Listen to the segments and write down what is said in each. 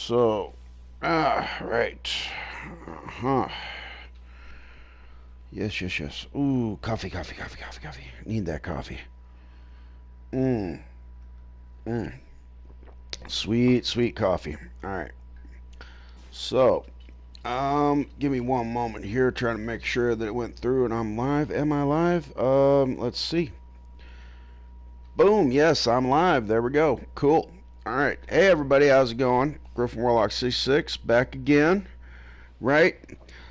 So, right. Uh-huh. Yes, yes, yes. Ooh, coffee, coffee, coffee, coffee, coffee. Need that coffee. Mmm. Mmm. Sweet, sweet coffee. All right. So, give me one moment here, trying to make sure that it went through and I'm live. Am I live? Let's see. Boom. Yes, I'm live. There we go. Cool. All right. Hey, everybody. How's it going? Griffin Warlock 66 back again. Right.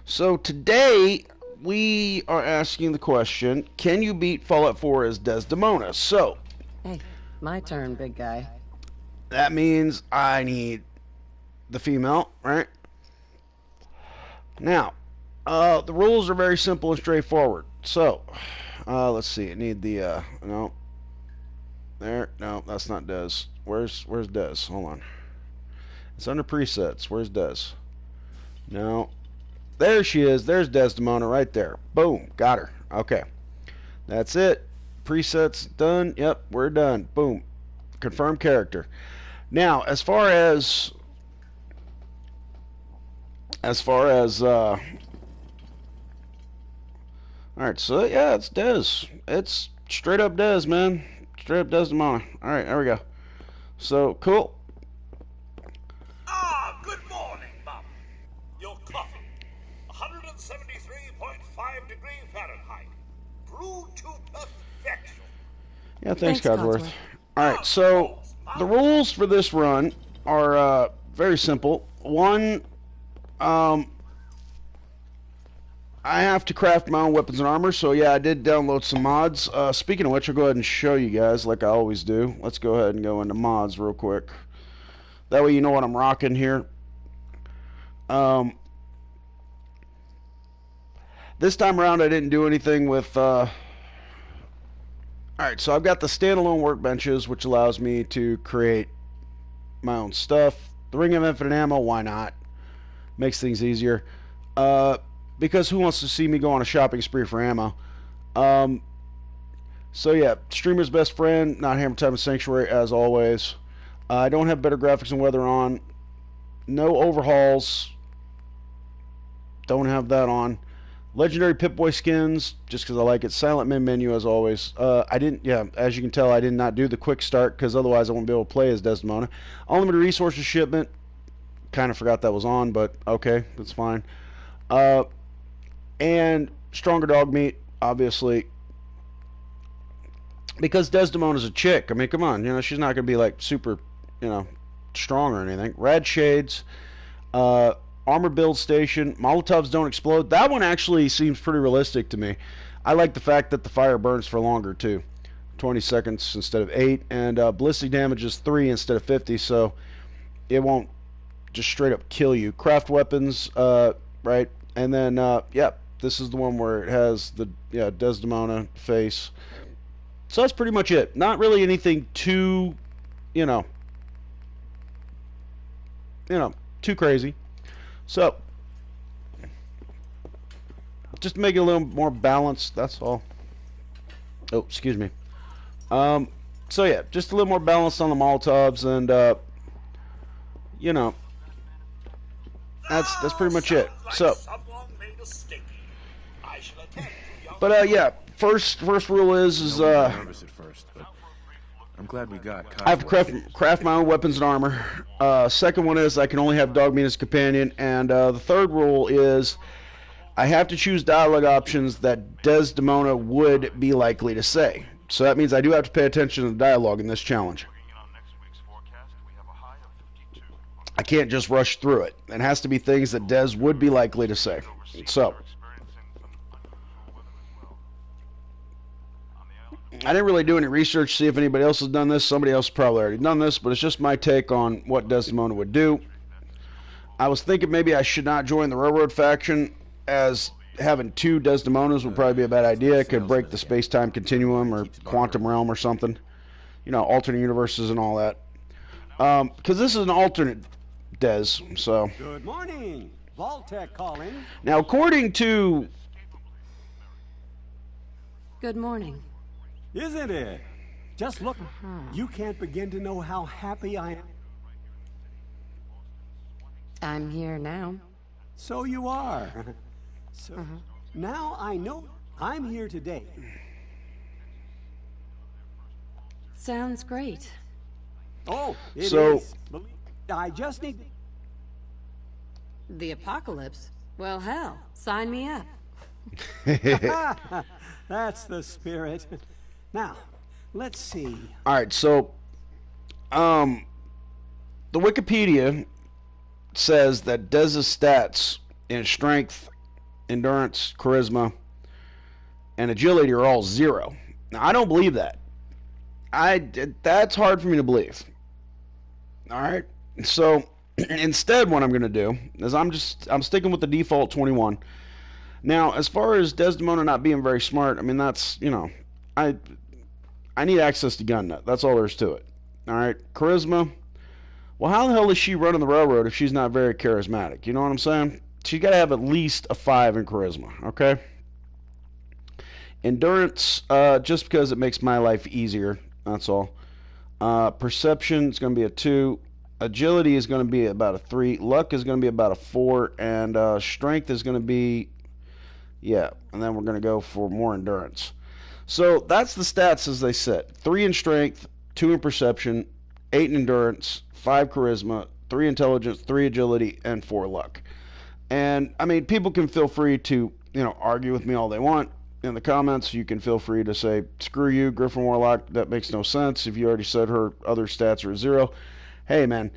So today we are asking the question: can you beat Fallout 4 as Desdemona? So Hey, my turn, big guy. that means I need the female, right? Now, the rules are very simple and straightforward. So, let's see. I need the no. There, no, that's not Des. Where's Des? Hold on. It's under presets. Where's Des? No. There she is. There's Desdemona right there. Boom. Got her. Okay. That's it. Presets done. Yep, we're done. Boom. Confirm character. Now, as far as all right, so yeah, it's Des. It's straight up Des, man. Straight up Desdemona. All right, there we go. So, cool. Good morning, Mum. Your coffee. 173.5 degree Fahrenheit. Brewed to perfection. Yeah, thanks, Thanks, Codsworth. Codsworth. All right, so the rules for this run are very simple. One, I have to craft my own weapons and armor, so yeah, I did download some mods. Speaking of which, I'll go ahead and show you guys like I always do. Let's go ahead and go into mods real quick. That way you know what I'm rocking here. This time around, I didn't do anything with... Alright, so I've got the standalone workbenches, which allows me to create my own stuff. The Ring of Infinite Ammo, why not? Makes things easier. Because who wants to see me go on a shopping spree for ammo? So yeah, Streamer's Best Friend, not Hammer Time and Sanctuary, as always. I don't have better graphics and weather on. No overhauls. Don't have that on. Legendary Pip-Boy skins, just because I like it. Silent Min menu, as always. As you can tell, I did not do the quick start, because otherwise I won't be able to play as Desdemona. Unlimited resources shipment. Kind of forgot that was on, but okay, that's fine. And stronger dog meat, obviously. Because Desdemona's a chick. I mean, come on, she's not going to be like super, strong or anything. Rad shades, armor build station, Molotovs don't explode. That one actually seems pretty realistic to me. I like the fact that the fire burns for longer too, 20 seconds instead of 8, and ballistic damage is 3 instead of 50, so it won't just straight up kill you. Craft weapons, right, and then this is the one where it has the Desdemona face. So that's pretty much it. Not really anything too, too crazy. So, just to make it a little more balanced, that's all. Oh, excuse me. So yeah, just a little more balanced on the Molotovs, and that's pretty much it. So, but yeah, first rule is nervous at first, but I'm glad we got I have to craft my own weapons and armor. Second one is I can only have Dogmeat as companion. And the third rule is I have to choose dialogue options that Desdemona would be likely to say. So that means I do have to pay attention to the dialogue in this challenge. I can't just rush through it. It has to be things that Des would be likely to say. So I didn't really do any research to see if anybody else has done this. Somebody else probably already done this, but it's just my take on what Desdemona would do. I was thinking maybe I should not join the Railroad faction, as having 2 Desdemonas would probably be a bad idea. It could break the space-time continuum or quantum realm or something. Alternate universes and all that. Because this is an alternate Des, so... Good morning. Vault-Tec calling. Now, according to... Good morning. Isn't it? Just look. You can't begin to know how happy I am. I'm here now. So you are. So now I know I'm here today. Sounds great. Oh, it is. So- Believe- I just need. The apocalypse? Well, hell, sign me up. That's the spirit. Now, let's see. All right, so the Wikipedia says that Dez's stats in strength, endurance, charisma, and agility are all 0. Now, I don't believe that. That's hard for me to believe. All right, so instead, what I'm going to do is I'm sticking with the default 21. Now, as far as Desdemona not being very smart, I mean that's I need access to gun nut. That's all there is to it. All right, charisma. Well, how the hell is she running the railroad if she's not very charismatic? You know what I'm saying? She's got to have at least a 5 in charisma. Okay. Endurance, just because it makes my life easier. That's all. Perception is going to be a 2. Agility is going to be about a 3. Luck is going to be about a 4. And strength is going to be, yeah. And then we're going to go for more endurance. So that's the stats as they sit. 3 in strength, 2 in perception, 8 in endurance, 5 charisma, 3 intelligence, 3 agility, and 4 luck. And, I mean, people can feel free to, argue with me all they want. In the comments, you can feel free to say, screw you, Griffin Warlock, that makes no sense. If you already said her other stats are 0. Hey, man,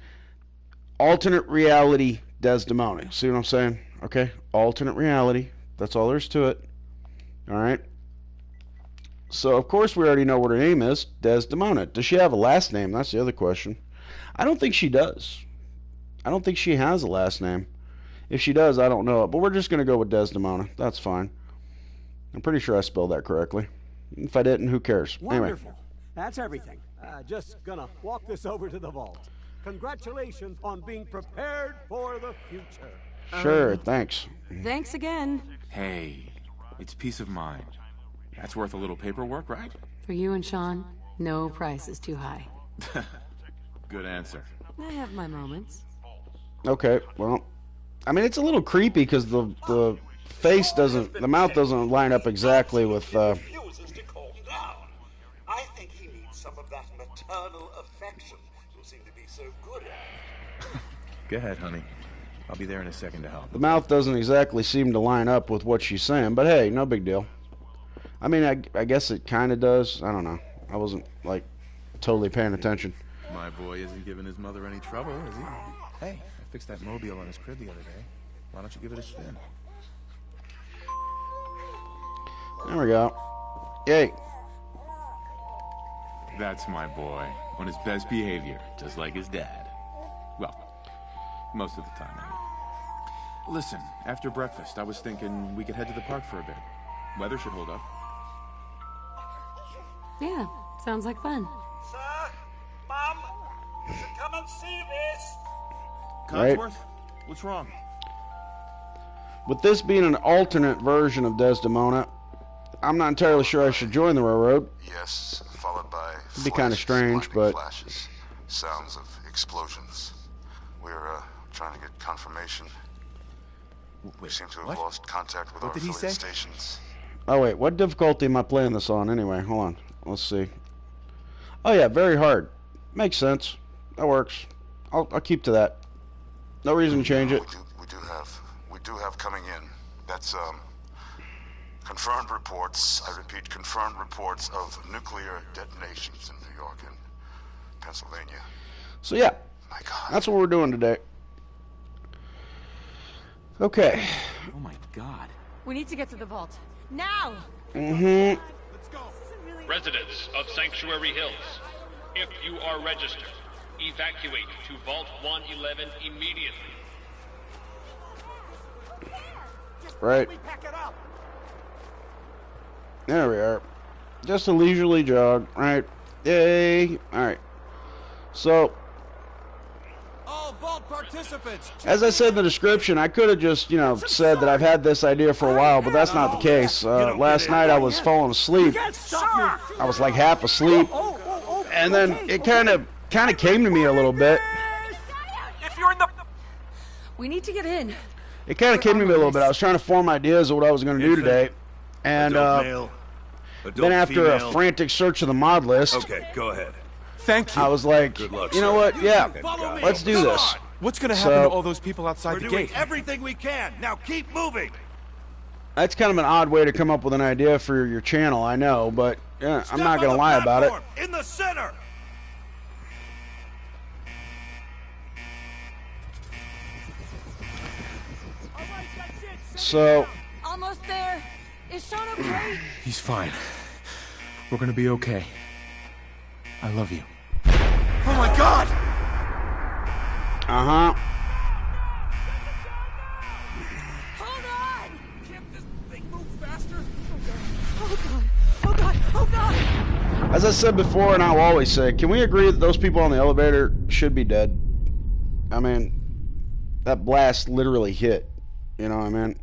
alternate reality Desdemona. See what I'm saying? Okay? Alternate reality. That's all there is to it. All right? So, of course, we already know what her name is, Desdemona. Does she have a last name? That's the other question. I don't think she does. I don't think she has a last name. If she does, I don't know it. But we're just going to go with Desdemona. That's fine. I'm pretty sure I spelled that correctly. If I didn't, who cares? Wonderful. Anyway. That's everything. Just gonna walk this over to the vault. Congratulations on being prepared for the future. Sure, thanks. Thanks again. Hey, it's peace of mind. That's worth a little paperwork, right? For you and Sean, no price is too high. Good answer. I have my moments. Okay, well, I mean, it's a little creepy because the face doesn't, the mouth doesn't line up exactly with, He refuses to calm down. I think he needs some of that maternal affection you seem to be so good at. Go ahead, honey. I'll be there in a second to help. the mouth doesn't exactly seem to line up with what she's saying, but hey, no big deal. I mean, I guess it kind of does. I don't know. I wasn't, like, totally paying attention. My boy isn't giving his mother any trouble, is he? Hey, I fixed that mobile on his crib the other day. Why don't you give it a spin? There we go. Yay. That's my boy. On his best behavior, just like his dad. Well, most of the time, anyway. Listen, after breakfast, I was thinking we could head to the park for a bit. Weather should hold up. Yeah, sounds like fun. Sir, Mom, you should come and see this. Right. Cogsworth, what's wrong? With this being an alternate version of Desdemona, I'm not entirely sure I should join the railroad. Yes, followed by It'd be kinda flashes, strange, blinding but- flashes, sounds of explosions. We're trying to get confirmation. We seem to have what? lost contact with What our did he affiliate say? stations. Oh wait, what difficulty am I playing this on anyway? Hold on, let's see. Oh yeah, very hard. Makes sense. That works. I'll keep to that. No reason to change it. We do have coming in. That's confirmed reports. I repeat, confirmed reports of nuclear detonations in New York and Pennsylvania. So yeah, My God. that's what we're doing today. Okay. Oh my God. We need to get to the vault. Now! Mm-hmm. Residents of Sanctuary Hills, if you are registered, evacuate to Vault 111 immediately. Right. Pack it up. There we are. Just a leisurely jog, right? Yay! Alright. So, All vault participants. as I said in the description, I could have just, said that I've had this idea for a while, but that's not the case. Last night I was falling asleep. Stop me. I was like half asleep, and then it kind of came to me a little bit. If you're in the... We need to get in. It kind of kidded me a little bit. I was trying to form ideas of what I was going to do today. And then after a frantic search of the mod list, Okay, go ahead. Thank you. I was like, Good luck, you know sir. what? Yeah, Follow me. let's do Come this. on. What's going to happen to all those people outside We're the doing gate? everything we can. Now keep moving. That's kind of an odd way to come up with an idea for your channel, I know, but yeah, I'm not going to lie about it. In the center. So, Almost there. Is Sean okay? He's fine. We're going to be okay. I love you. Oh my God! uh-huh. Hold on! Can't this thing move faster? Oh god! Oh god! Oh god! As I said before, and I'll always say, can we agree that those people on the elevator should be dead? I mean, that blast literally hit. You know what I mean?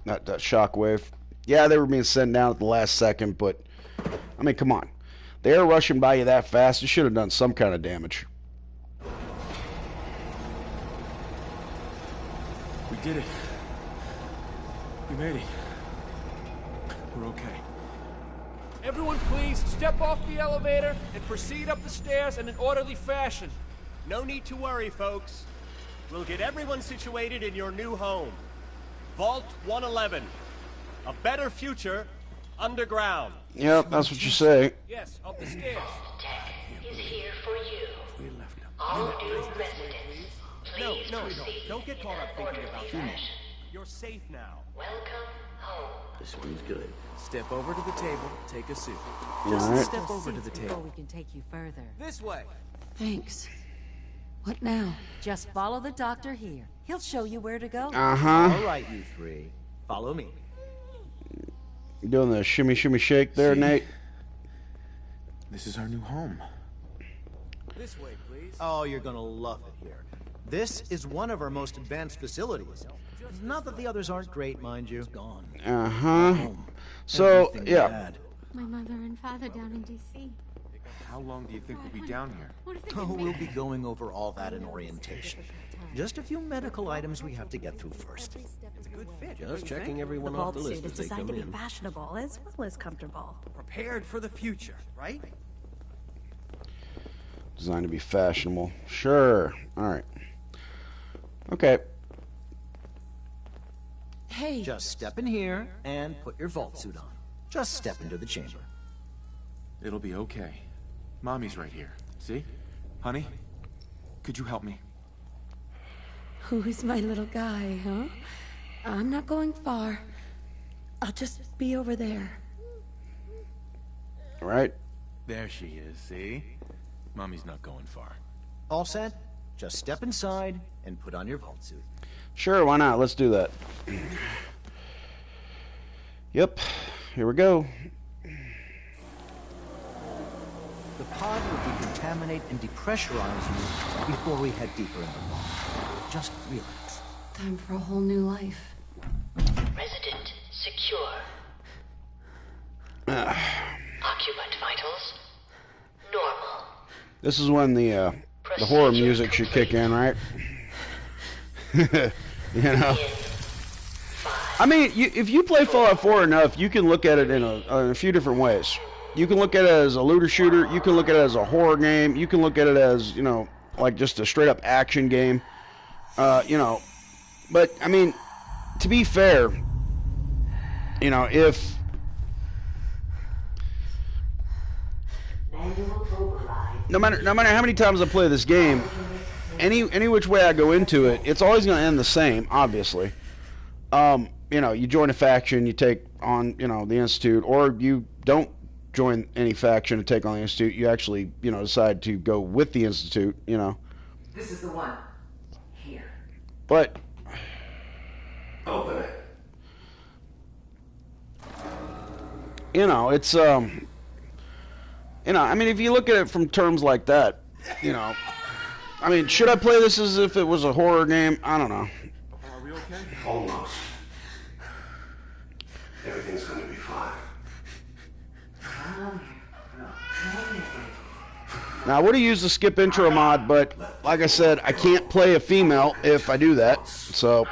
That shockwave. Yeah, they were being sent down at the last second, but, I mean, come on. They are rushing by you that fast. You should have done some kind of damage. We did it. We made it. We're okay. Everyone please step off the elevator and proceed up the stairs in an orderly fashion. No need to worry, folks. We'll get everyone situated in your new home. Vault 111. A better future underground. Yep, that's what you say. Yes, up the stairs. Tech is here for you. All new residents, please proceed Don't get caught up in an thinking about orderly that. fashion. You're safe now. Welcome home. This one's good. Step over to the table, take a seat. All right. Step over to the table. We can take you further. This way. Thanks. What now? Just follow the doctor here. He'll show you where to go. Uh-huh. All right, you three. Follow me. You doing the shimmy, shimmy, shake there, See? Nate? This is our new home. This way, please. Oh, you're gonna love it here. This is one of our most advanced facilities. Not that the others aren't great, mind you. It's gone. Uh-huh. So, Everything we yeah. had. My mother and father down in D.C. How long do you think we'll be down here? What if they Oh, get we'll me? be going over all that in orientation. Just a few medical items we have to get through first. It's a good fit. Just checking everyone The off the vault list suit is as they designed come to be in. fashionable as well as comfortable. Prepared for the future, right? Designed to be fashionable. Sure. All right. Okay. Hey. Just step in here and put your vault suit on. Just step into the chamber. It'll be okay. Mommy's right here. See? Honey? Could you help me? Who's my little guy, huh? I'm not going far. I'll just be over there. All right. There she is, see? Mommy's not going far. All set? Just step inside and put on your vault suit. Sure, why not? Let's do that. Yep. Here we go. The pod will decontaminate and depressurize you before we head deeper into the vault. Just relax. Time for a whole new life. Resident secure. Occupant vitals normal. This is when the horror music should kick in, right? You know? I mean, if you play Fallout 4 enough, you can look at it in a few different ways. You can look at it as a looter shooter. You can look at it as a horror game. You can look at it as, you know, like just a straight up action game. You know, but I mean, to be fair, you know, if no matter how many times I play this game, any which way I go into it, it's always going to end the same, obviously. You know, you join a faction, you take on, you know, the Institute, or you don't join any faction to take on the Institute. You actually, you know, decide to go with the Institute, you know. This is the one. Here. But Open it. you know, it's you know, I mean, if you look at it from terms like that, you know, I mean, should I play this as if it was a horror game? I don't know. Are we okay? Almost. Everything's going to be fine. Now, I would have used the skip intro mod, but like I said, I can't play a female if I do that. So,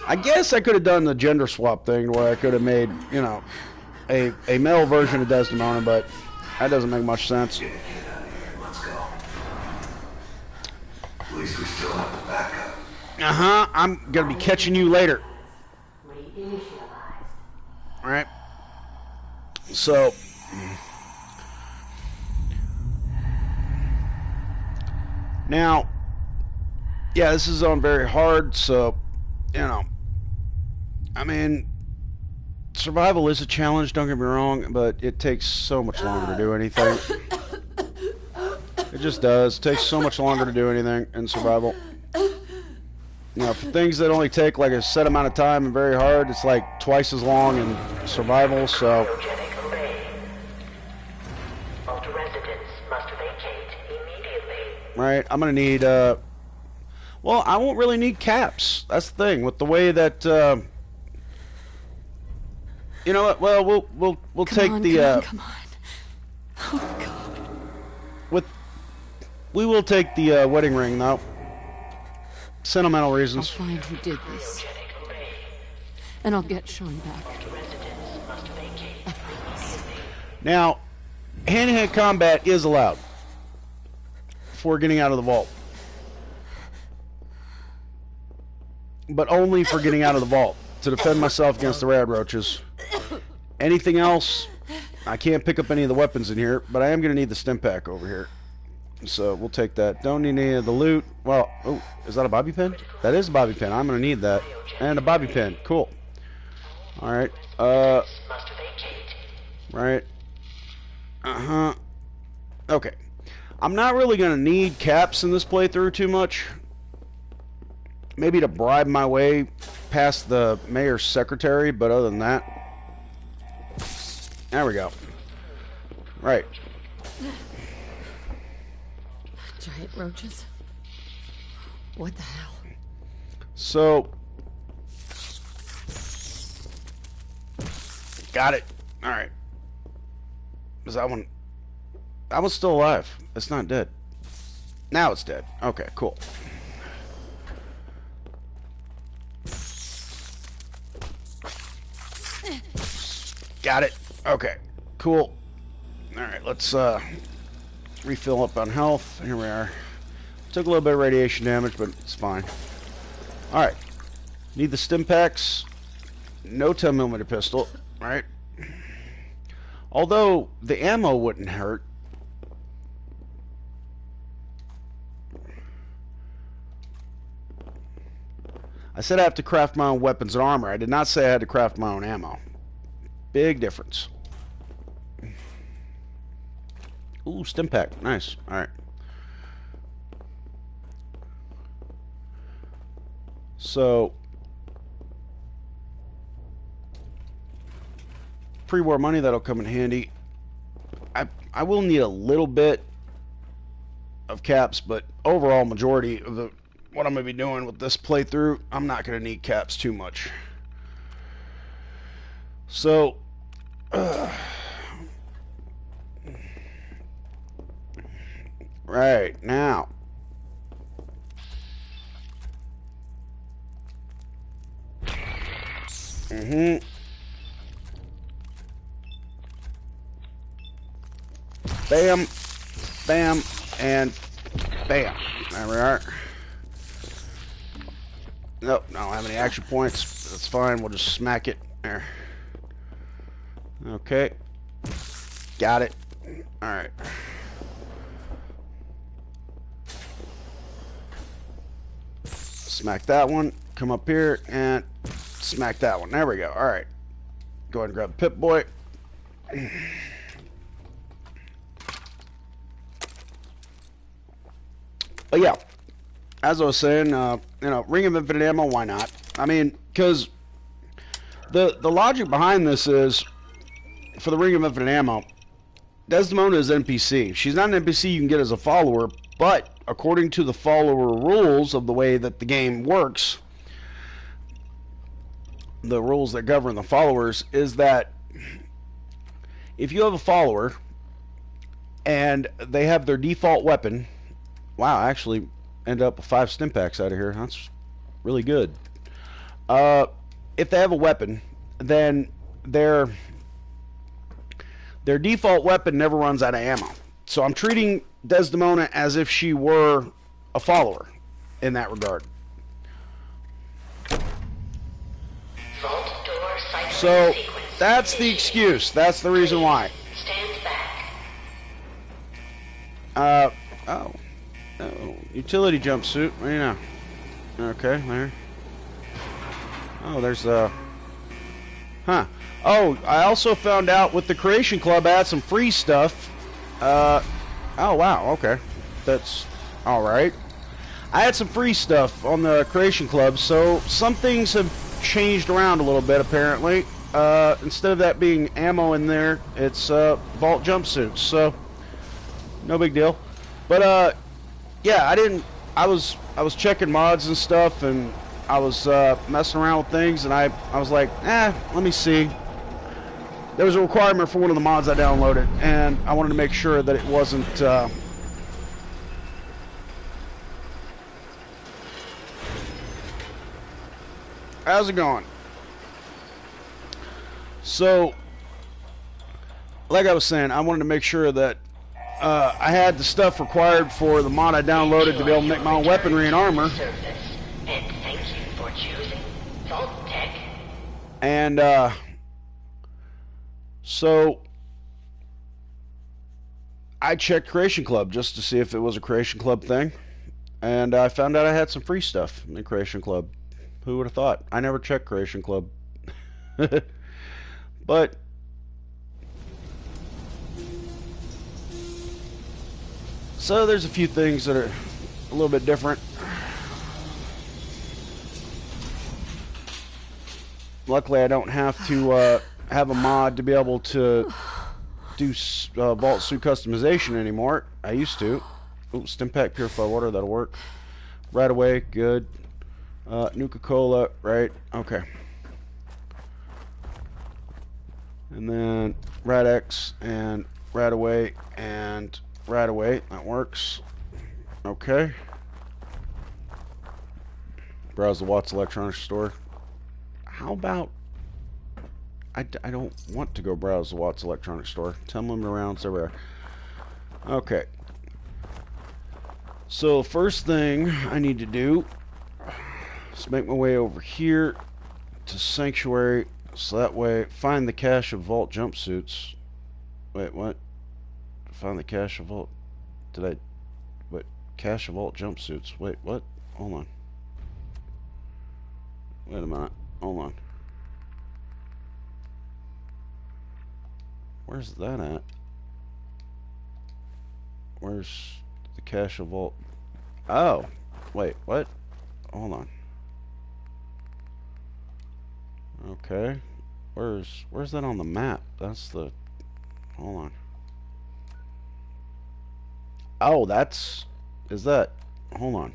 I guess I could have done the gender swap thing where I could have made, you know, a male version of Desdemona, but that doesn't make much sense. Let's go. At least we still have the backup. Uh-huh. I'm going to be catching you later. All right. So, now, yeah, this is on very hard, so, you know, I mean, survival is a challenge, don't get me wrong, but it takes so much longer to do anything. It just does. It takes so much longer to do anything in survival. You know, for things that only take like a set amount of time and very hard, it's like twice as long in survival, so. Right, I'm going to need, well, I won't really need caps. That's the thing, with the way that, you know what, well, we'll take the, Come on. Oh, God. We will take the wedding ring, though. Sentimental reasons. I'll find who did this. And I'll get Sean back. I promise. Now, hand-to-hand combat is allowed before getting out of the vault. But only for getting out of the vault. To defend myself against the rad roaches. Anything else, I can't pick up any of the weapons in here, but I am going to need the stim pack over here. So we'll take that. Don't need any of the loot. Well, oh, is that a bobby pin? That is a bobby pin. I'm going to need that. And a bobby pin. Cool. Alright. Right. Uh-huh. Okay. I'm not really going to need caps in this playthrough too much. Maybe to bribe my way past the mayor's secretary, but other than that. There we go. Right. Giant roaches? What the hell? So, got it. All right. Was that one? That one's still alive. It's not dead. Now it's dead. Okay, cool. Got it. Okay, cool. All right, let's refill up on health. Here we are. Took a little bit of radiation damage, but it's fine. Alright. Need the stim packs. No 10mm pistol, right? Although, the ammo wouldn't hurt. I said I have to craft my own weapons and armor. I did not say I had to craft my own ammo. Big difference. Ooh, stim pack. Nice. Alright. So, pre-war money, that'll come in handy. I will need a little bit of caps, but overall majority of what I'm going to be doing with this playthrough, I'm not going to need caps too much. So, right, now. Bam, bam, and bam. There we are. Nope, I don't have any action points. That's fine. We'll just smack it. There. Okay. Got it. Alright. Smack that one. Come up here and smack that one. There we go. Alright. Go ahead and grab Pip-Boy. But yeah, as I was saying, you know, Ring of Infinite Ammo, why not? I mean, because the logic behind this is, for the Ring of Infinite Ammo, Desdemona is NPC. She's not an NPC you can get as a follower, but according to the follower rules of the way that the game works, the rules that govern the followers is that if you have a follower and they have their default weapon. Wow, I actually end up with 5 stim packs out of here. That's really good. If they have a weapon, then their default weapon never runs out of ammo. So I'm treating Desdemona as if she were a follower in that regard. So that's the excuse. That's the reason why. Oh, utility jumpsuit. What do you know? Okay, there. Oh, there's huh. Oh, I also found out with the Creation Club I had some free stuff. Oh wow, okay. That's alright. I had some free stuff on the Creation Club, so some things have changed around a little bit apparently. Instead of that being ammo in there, it's vault jumpsuits, so no big deal. But yeah, I was checking mods and stuff, and I was messing around with things, and I was like, let me see. There was a requirement for one of the mods I downloaded, and I wanted to make sure that it wasn't how's it going? So, like I was saying, I wanted to make sure that I had the stuff required for the mod I downloaded to be able to make my own weaponry and armor. And so I checked Creation Club just to see if it was a Creation Club thing, and I found out I had some free stuff in Creation Club. Who would have thought? I never checked Creation Club. But so there's a few things that are a little bit different. Luckily, I don't have to have a mod to be able to do vault suit customization anymore. I used to. Ooh, stim pack purified water, that'll work. Right away, good. Nuka-Cola, right? Okay. And then Rad-X and Radaway and Radaway. That works. Okay. Browse the Watts Electronics Store. How about... I don't want to go browse the Watts Electronics Store. 10 limited rounds everywhere. Okay. So, first thing I need to do is make my way over here to Sanctuary. So that way, find the cache of vault jumpsuits. Wait, what? Find the cache of vault... What? Cache of vault jumpsuits. Wait, what? Hold on. Wait a minute. Hold on. Where's that at? Where's the cache of vault? Oh! Wait, what? Hold on. Okay. Where's that on the map? That's the... Hold on. Oh, that's... Is that... Hold on.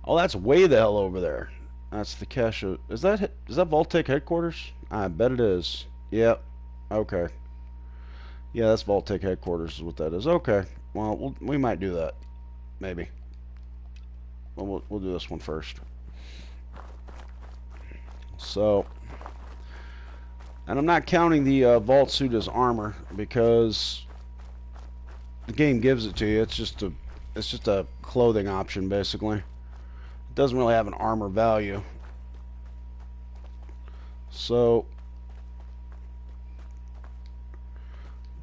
Oh, that's way the hell over there. That's the cache of... Is that Vault-Tec headquarters? I bet it is. Yep. Okay. Yeah, that's Vault-Tec headquarters is what that is. Okay. Well, we might do that. Maybe. Well, we'll do this one first. So, and I'm not counting the vault suit as armor because the game gives it to you. It's just a clothing option basically. It doesn't really have an armor value. So,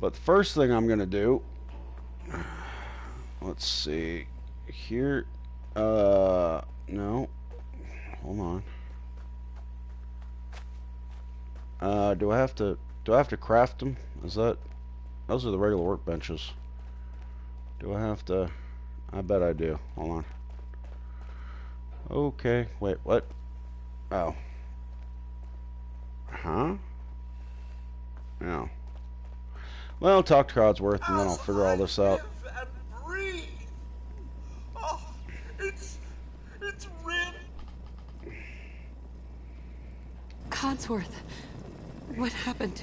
but the first thing I'm gonna do, let's see here. No, hold on. Do I have to craft them? Those are the regular workbenches. Do I have to? I bet I do. Hold on. Okay, wait, what? Oh. Huh? No. Well, talk to Codsworth and then I'll figure all this out. Oh, it's real. Codsworth, what happened?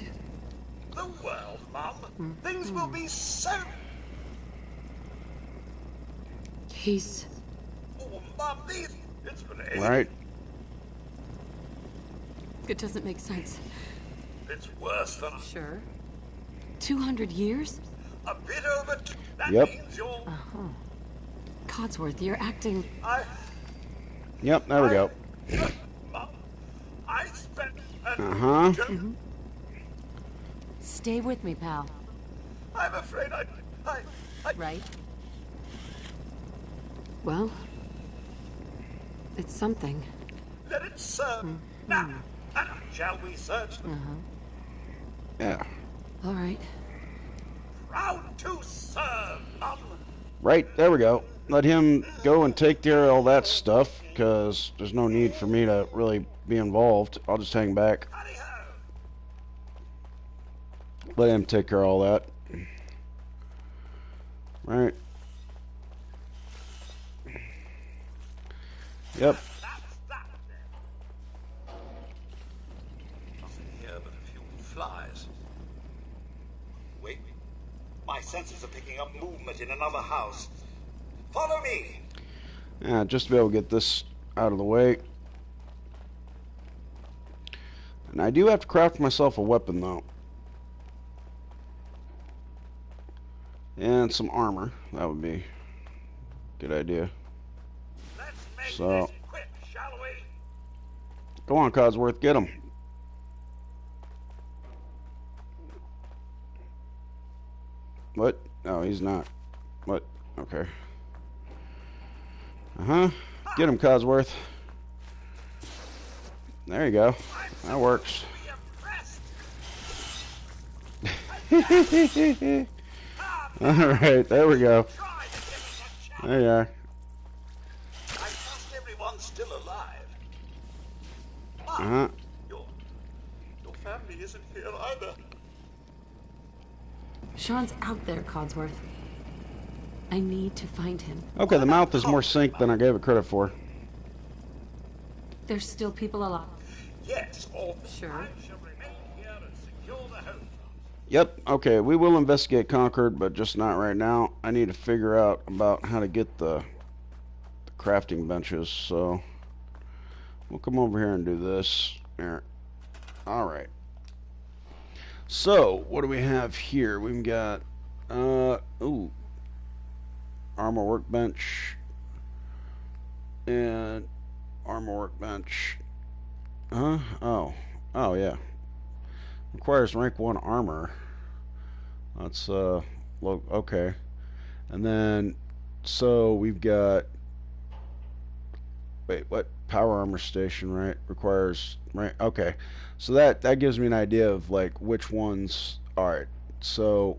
The world Mum. Things will be so... He's... Oh, Mum, these... It's been Right. It doesn't make sense. It's worse than... Sure. 200 years? A bit over... That Yep. means you're... Codsworth, you're acting... Yep, there we go. Mum, I spent... Uh-huh. Stay with me, pal. I'm afraid I... Right? Well... It's something. Let it serve. Now, shall we search them? Yeah. All right. Proud to serve, Mum. Right, there we go. Let him go and take care of all that stuff, because there's no need for me to really be involved. I'll just hang back. Let him take care of all that. Right. Yep. Nothing here but a few flies. Wait. My senses are picking up movement in another house. Follow me. Yeah, just to be able to get this out of the way. And I do have to craft myself a weapon, though. And some armor. That would be a good idea. So, Quick, shall we? go on, Codsworth, get him. What? No, he's not. What? Okay. Get him, Codsworth. There you go. That works. Alright, there we go. There you are. I trust everyone's still alive. Your family isn't here either. Sean's out there, Codsworth. I need to find him. Okay, the mouth is more synced than I gave it credit for. There's still people alive. Yes, or Sure. I shall remain here and secure the home. Yep, okay, we will investigate Concord, but just not right now. I need to figure out about how to get the crafting benches, so we'll come over here and do this. There. Alright. So, what do we have here? We've got, ooh, armor workbench, and armor workbench. Oh, yeah. Requires rank 1 armor. That's, okay. And then, so we've got, wait, what? Power armor station, right? Requires, right? Okay. So that gives me an idea of, like, which ones, alright. So,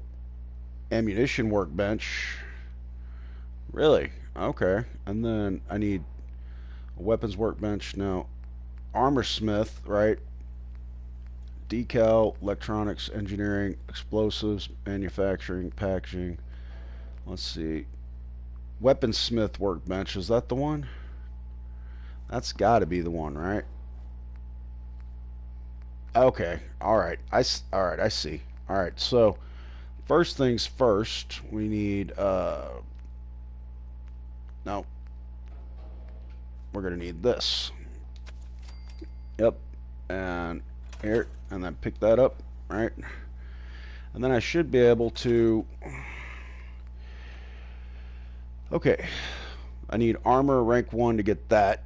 ammunition workbench. Really? Okay. And then I need a weapons workbench. Now, armor smith, right? Decal, electronics, engineering, explosives, manufacturing, packaging. Let's see. Weaponsmith workbench, is that the one? That's got to be the one, right? Okay. All right. I see. All right. So, first things first, we need no. We're going to need this. Yep. And here, and then pick that up, right? And then I should be able to, okay, I need armor rank 1 to get that.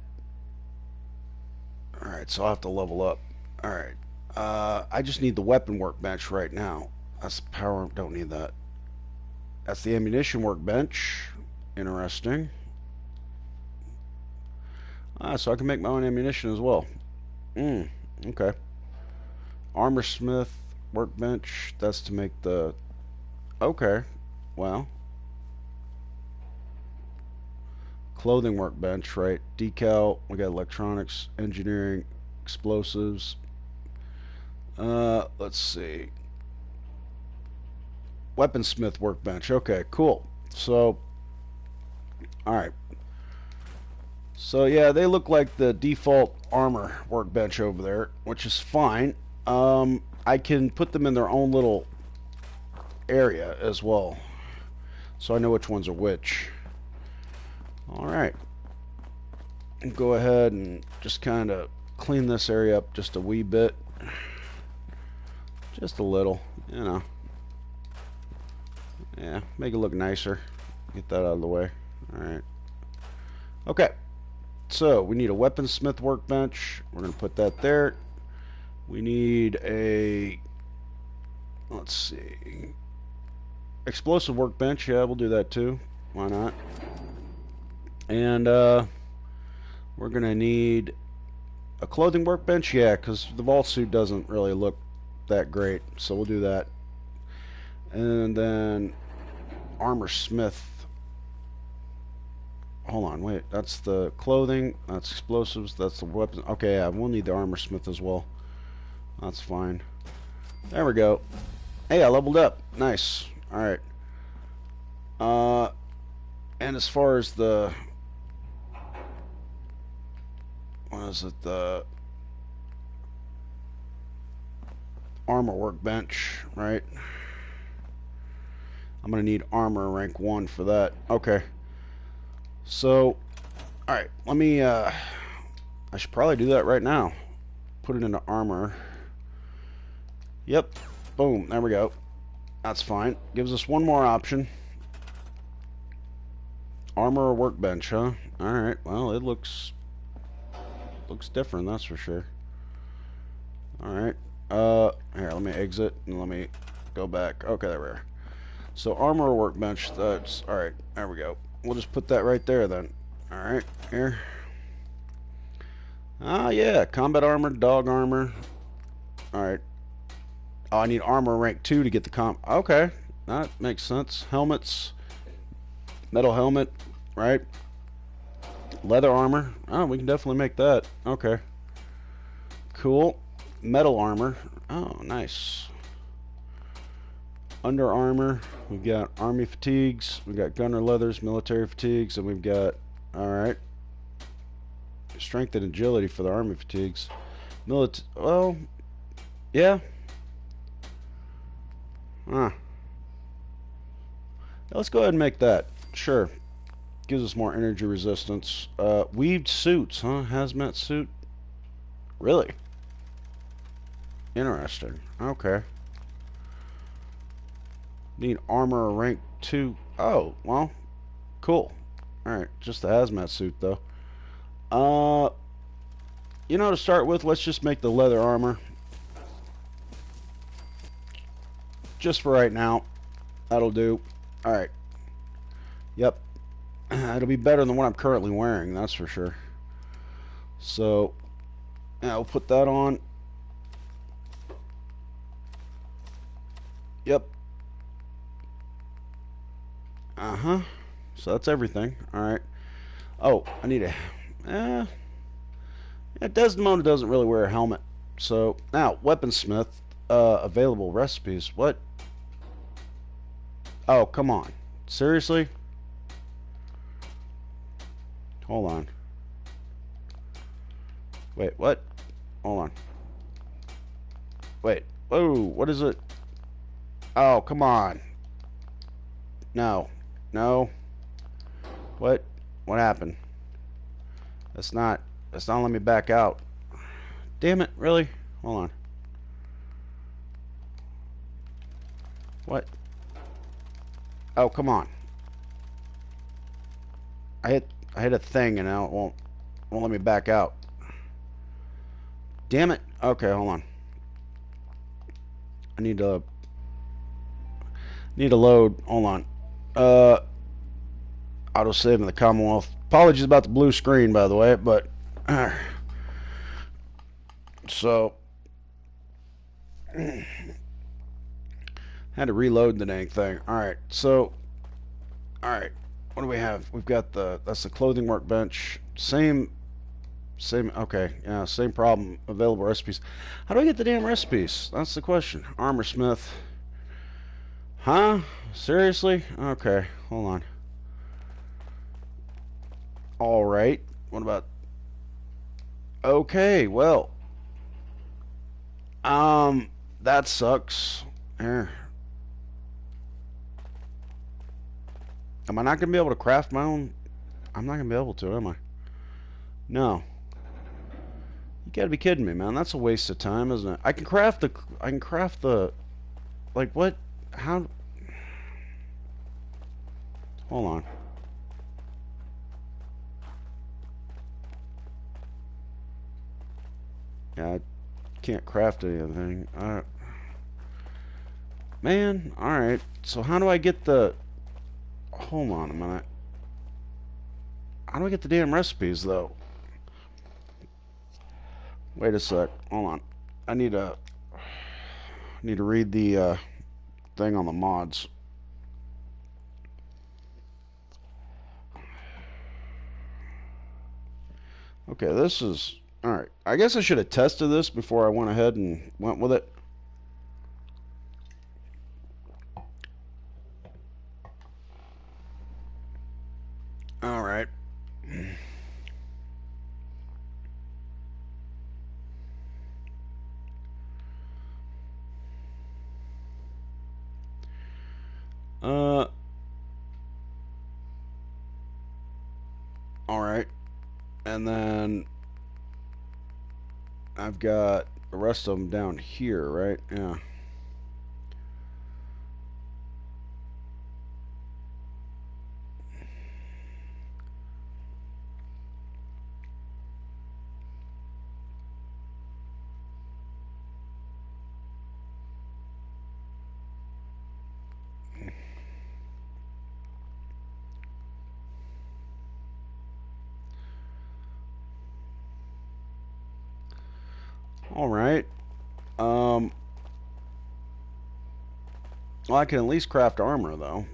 Alright, so I'll have to level up. Alright, I just need the weapon workbench right now. That's the power, don't need that. That's the ammunition workbench. Interesting. So I can make my own ammunition as well. Okay. Armor smith workbench, that's to make the, okay, well, clothing workbench, right? Decal, we got electronics, engineering, explosives. Let's see. Weaponsmith workbench. Okay, cool. So, alright. So, yeah, they look like the default armor workbench over there, which is fine. I can put them in their own little area as well, so I know which ones are which. Alright. Go ahead and just kind of clean this area up just a wee bit. Just a little, you know. Yeah, make it look nicer. Get that out of the way. Alright. Okay. So, we need a weaponsmith workbench. We're going to put that there. We need a... let's see... explosive workbench. Yeah, we'll do that too. Why not? And, we're going to need a clothing workbench. Yeah, because the vault suit doesn't really look that great. So we'll do that. And then armor smith. Hold on, wait. That's the clothing. That's explosives. That's the weapons. Okay, yeah, we'll need the armor smith as well. That's fine. There we go. Hey, I leveled up. Nice. Alright. And as far as the... what is it? The armor workbench, right? I'm going to need armor rank 1 for that. Okay. So, alright. Let me, I should probably do that right now. Put it into armor. Yep. Boom. There we go. That's fine. Gives us one more option. Armor or workbench, huh? Alright. Well, it looks different, that's for sure. Alright. Here, let me exit and let me go back. Okay, there we are. So, armor or workbench, that's... alright, there we go. We'll just put that right there then. Alright, here. Ah, yeah. Combat armor, dog armor. Alright. Oh, I need armor rank 2 to get the okay. That makes sense. Helmets. Metal helmet, right? Leather armor. Oh, we can definitely make that. Okay. Cool. Metal armor. Oh, nice. Under armor. We've got army fatigues. We've got gunner leathers, military fatigues, and we've got, alright, strength and agility for the army fatigues. Well, yeah. Huh. Let's go ahead and make that. Sure. Gives us more energy resistance. Weaved suits, huh? Hazmat suit? Really? Interesting. Okay. Need armor rank 2. Oh, well. Cool. Alright, just the hazmat suit, though. You know, to start with, let's just make the leather armor. Just for right now. That'll do. Alright. Yep. It'll be better than what I'm currently wearing, that's for sure. So, yeah, we'll put that on. Yep. Uh-huh. So that's everything. Alright. Oh, I need a... yeah, Desdemona doesn't really wear a helmet. So, now, weaponsmith. Available recipes. What? Oh, come on. Seriously? Hold on. Wait, what? Hold on. Wait. Whoa, what is it? Oh, come on. No. No. What? What happened? That's not letting me back out. Damn it, really? Hold on. What? Oh, come on. I hit a thing and now it won't let me back out. Damn it. Okay, hold on. I need to load. Hold on. Auto save in the Commonwealth. Apologies about the blue screen, by the way, but so had to reload the dang thing. Alright, so alright, what do we have? We've got that's the clothing workbench. Same okay, yeah, same problem. Available recipes. How do I get the damn recipes? That's the question. Armor smith. Huh? Seriously? Okay, hold on. Alright, what about... okay, well, that sucks. Here. Am I not going to be able to craft my own? I'm not going to be able to, am I? No. You got to be kidding me, man. That's a waste of time, isn't it? I can craft the... Like, what? How... Hold on. Yeah, I can't craft anything. Man, alright. So how do I get the... Hold on a minute. How do I get the damn recipes, though? Wait a sec. Hold on. I need to read the thing on the mods. Okay, this is... Alright. I guess I should have tested this before I went ahead and went with it. Alright. Alright. And then I've got the rest of them down here, right? Yeah. Alright. Well, I can at least craft armor, though.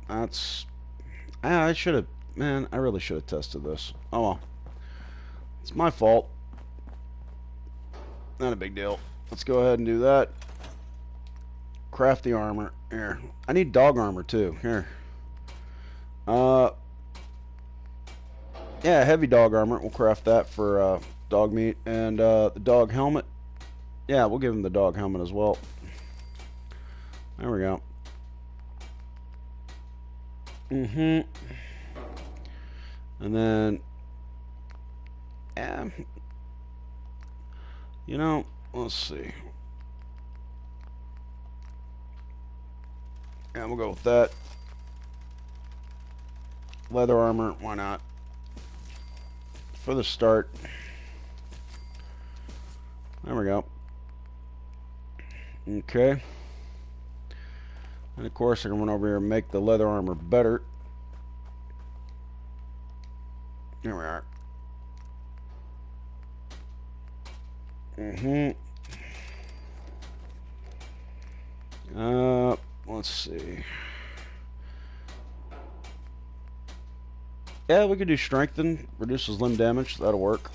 That's... I should have... Man, I really should have tested this. Oh, well. It's my fault. Not a big deal. Let's go ahead and do that. Craft the armor. Here. I need dog armor, too. Here. Yeah, heavy dog armor. We'll craft that for Dogmeat. And the dog helmet. Yeah, we'll give him the dog helmet as well. There we go. And then... Yeah. You know, let's see. Yeah, we'll go with that. Leather armor, why not? For the start. There we go. Okay. And of course, I can run over here and make the leather armor better. Here we are. Let's see. Yeah, we could do strengthen. Reduces limb damage. That'll work.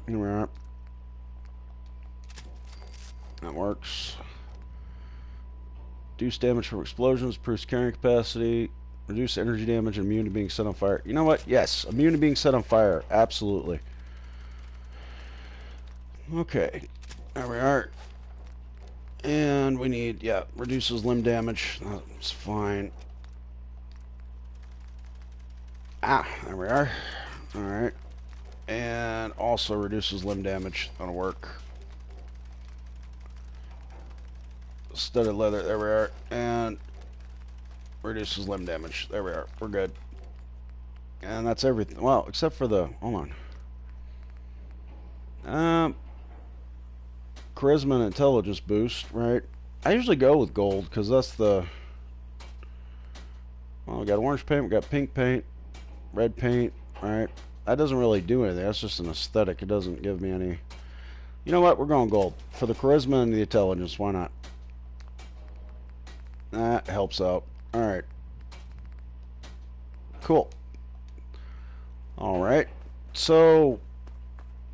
Here we are. That works. Reduce damage from explosions. Improves carrying capacity. Reduce energy damage. Immune to being set on fire. You know what? Yes. Immune to being set on fire. Absolutely. Okay. There we are. And we need, yeah, reduces limb damage. That's fine. Ah, there we are. Alright. And also reduces limb damage. That'll work. Studded leather. There we are. And reduces limb damage. There we are. We're good. And that's everything. Well, except for the... Hold on. Charisma and intelligence boost, right? I usually go with gold because that's the... Well, we got orange paint, we got pink paint, red paint, right? That doesn't really do anything. That's just an aesthetic. It doesn't give me any... You know what? We're going gold. For the charisma and the intelligence, why not? That helps out. Alright. Cool. Alright. So,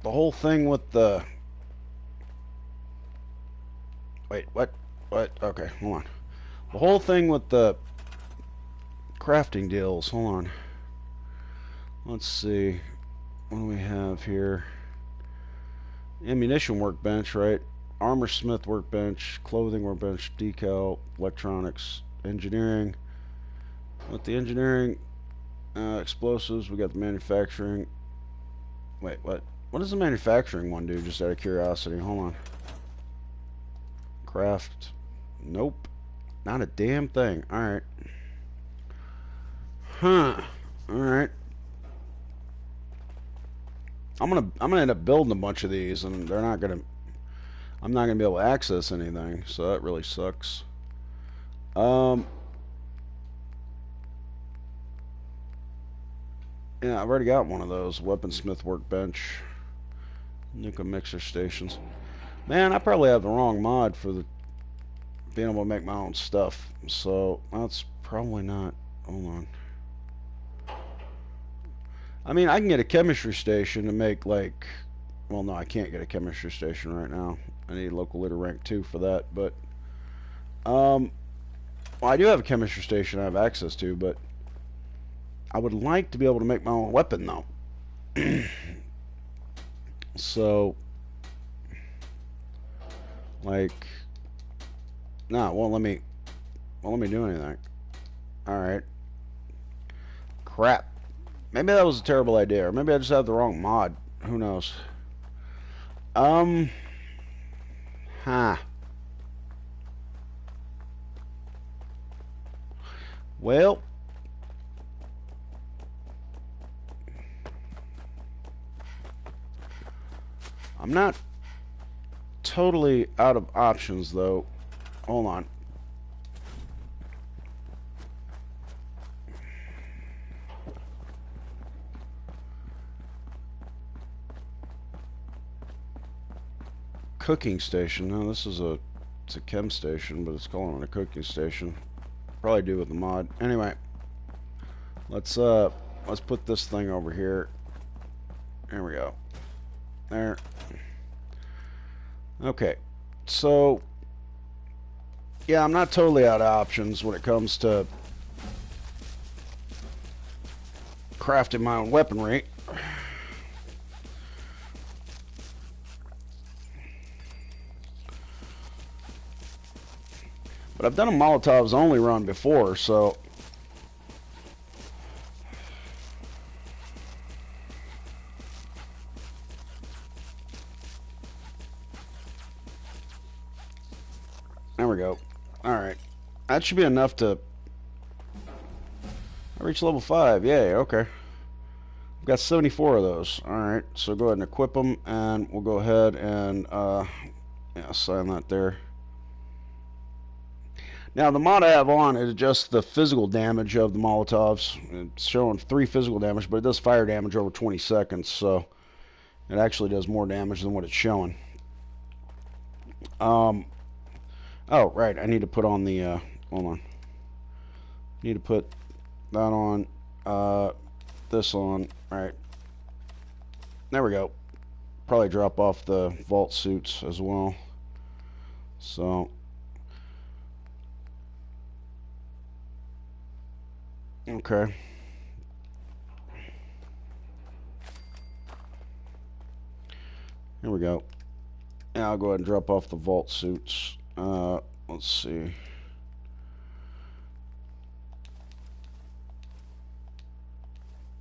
the whole thing with the... Wait, what? What? Okay, hold on. The whole thing with the crafting deals. Hold on. Let's see. What do we have here? Ammunition workbench, right? armor smith workbench, clothing workbench, decal, electronics, engineering. With the engineering, explosives, we got the manufacturing. Wait, what? What does the manufacturing one do, just out of curiosity? Hold on. Craft. Nope. Not a damn thing. Alright. Huh. Alright. I'm gonna end up building a bunch of these, and I'm not gonna be able to access anything, so that really sucks. Yeah, I've already got one of those weaponsmith workbench, nuka mixer stations. Man, I probably have the wrong mod for the being able to make my own stuff, so that's probably not. Hold on. I mean, I can get a chemistry station to make, like, well, no, I can't get a chemistry station right now. I need local litter rank 2 for that, but well, I do have a chemistry station I have access to, but I would like to be able to make my own weapon, though. So, like, no, won't let me do anything. Alright. Crap. Maybe that was a terrible idea, or maybe I just have the wrong mod. Who knows? Huh. Well, I'm not totally out of options, though. Hold on. Cooking station. No, this is it's a chem station, but it's calling it a cooking station. Probably do with the mod. Anyway, let's put this thing over here. There we go. There. Okay. So, yeah, I'm not totally out of options when it comes to crafting my own weaponry. But I've done a Molotovs only run before, so there we go. Alright. That should be enough to I reach level 5. Yay, okay. I've got 74 of those. Alright, so go ahead and equip them, and we'll go ahead and yeah, assign that there. Now, the mod I have on is just the physical damage of the Molotovs. It's showing 3 physical damage, but it does fire damage over 20 seconds, so it actually does more damage than what it's showing. Oh, right, I need to put on the, hold on. Need to put that on, this on, right. There we go. Probably drop off the vault suits as well. So... okay. Here we go. Now I'll go ahead and drop off the vault suits. Let's see.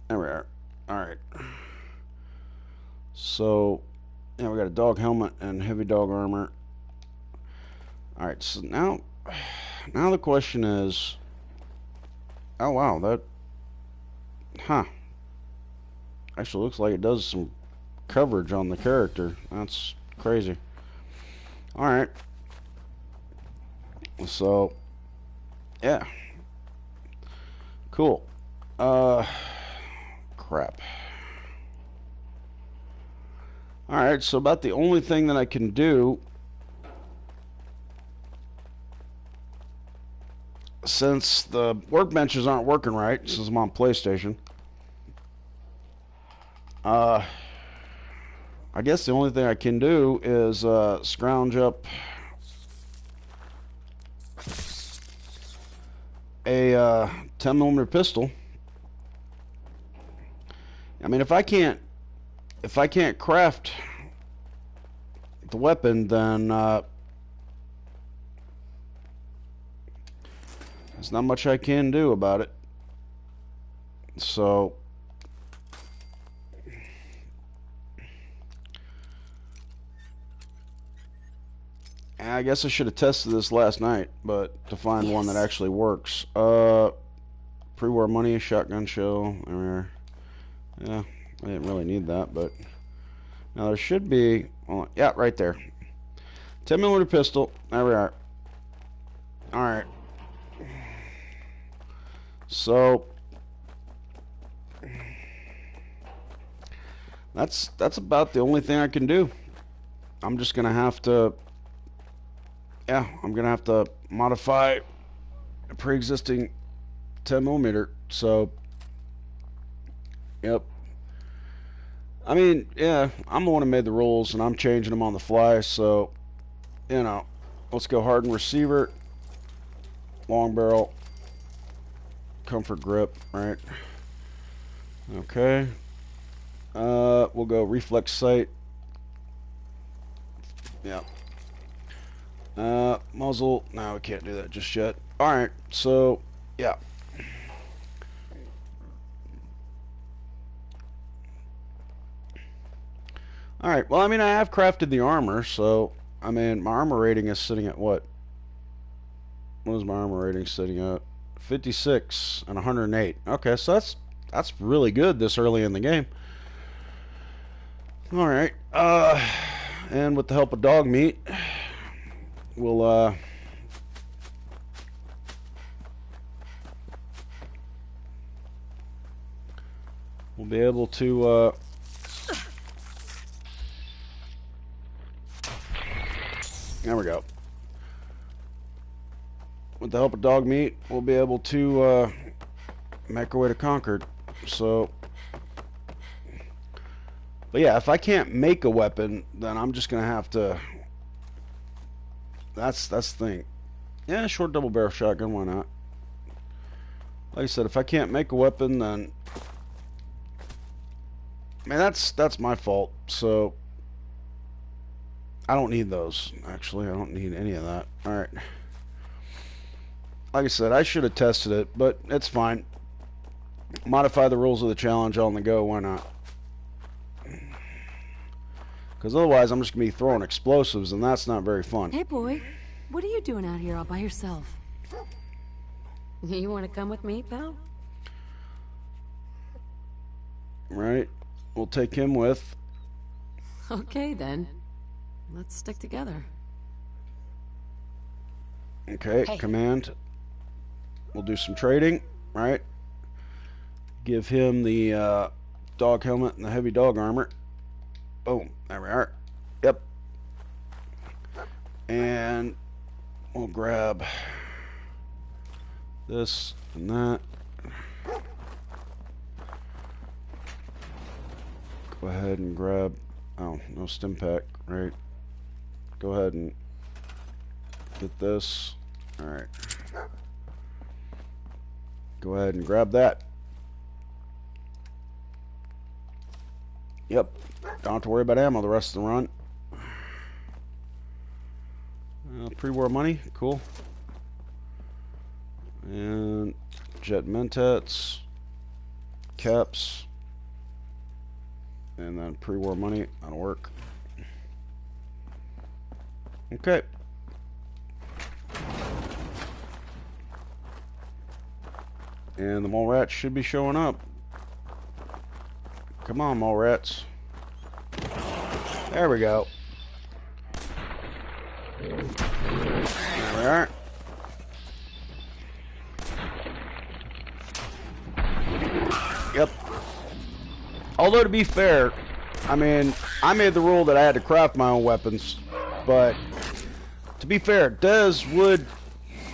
There we are. Alright. So, yeah, we got a dog helmet and heavy dog armor. Alright, so now the question is... oh wow, that... huh. Actually looks like it does some coverage on the character. That's crazy. Alright. So, yeah. Cool. Crap. Alright, so about the only thing that I can do, since the workbenches aren't working right, since I'm on PlayStation, I guess the only thing I can do is scrounge up a 10mm pistol. I mean, if I can't craft, the weapon, then there's not much I can do about it. So I guess I should have tested this last night, but to find one that actually works. Pre-war money, shotgun shell. Yeah, I didn't really need that, but now there should be. Yeah, right there. 10mm pistol. There we are. All right. So that's about the only thing I can do. I'm just gonna have to. Yeah, I'm gonna have to modify a pre-existing 10mm. So, yep. I mean, yeah, I'm the one who made the rules, and I'm changing them on the fly. So, you know, let's go hardened receiver, long barrel, comfort grip, right? Okay. We'll go reflex sight. Yeah. Muzzle. No, we can't do that just yet. Alright, so, yeah. Alright, well, I mean, I have crafted the armor, so, I mean, my armor rating is sitting at what? What is my armor rating sitting at? 56 and 108. Okay, so that's really good this early in the game. Alright, and with the help of Dogmeat, we'll, we'll be able to, there we go. With the help of Dogmeat, we'll be able to, make our way to Concord. So, but yeah, if I can't make a weapon, then I'm just gonna have to. That's the thing. Yeah, short double barrel shotgun. Why not? Like I said, if I can't make a weapon, then man, that's my fault. So I don't need those. Actually, I don't need any of that. All right. Like I said, I should have tested it, but it's fine. Modify the rules of the challenge on the go. Why not? Because otherwise I'm just going to be throwing explosives, and that's not very fun. Hey, boy. What are you doing out here all by yourself? You want to come with me, pal? Right. We'll take him with. Okay, then. Let's stick together. Okay, Hey. command. We'll do some trading, right? Give him the dog helmet and the heavy dog armor. Boom. There we are. Yep. And we'll grab this and that. Go ahead and grab. Oh, no stim pack, right? Go ahead and get this. Alright. Go ahead and grab that. Yep. Don't have to worry about ammo the rest of the run. Pre-war money. Cool. And jet mentats. Caps. And then pre-war money. That'll work. Okay. And the mole rats should be showing up. Come on, mole rats. There we go. There we are. Yep. Although, to be fair, I mean, I made the rule that I had to craft my own weapons, but to be fair, Des would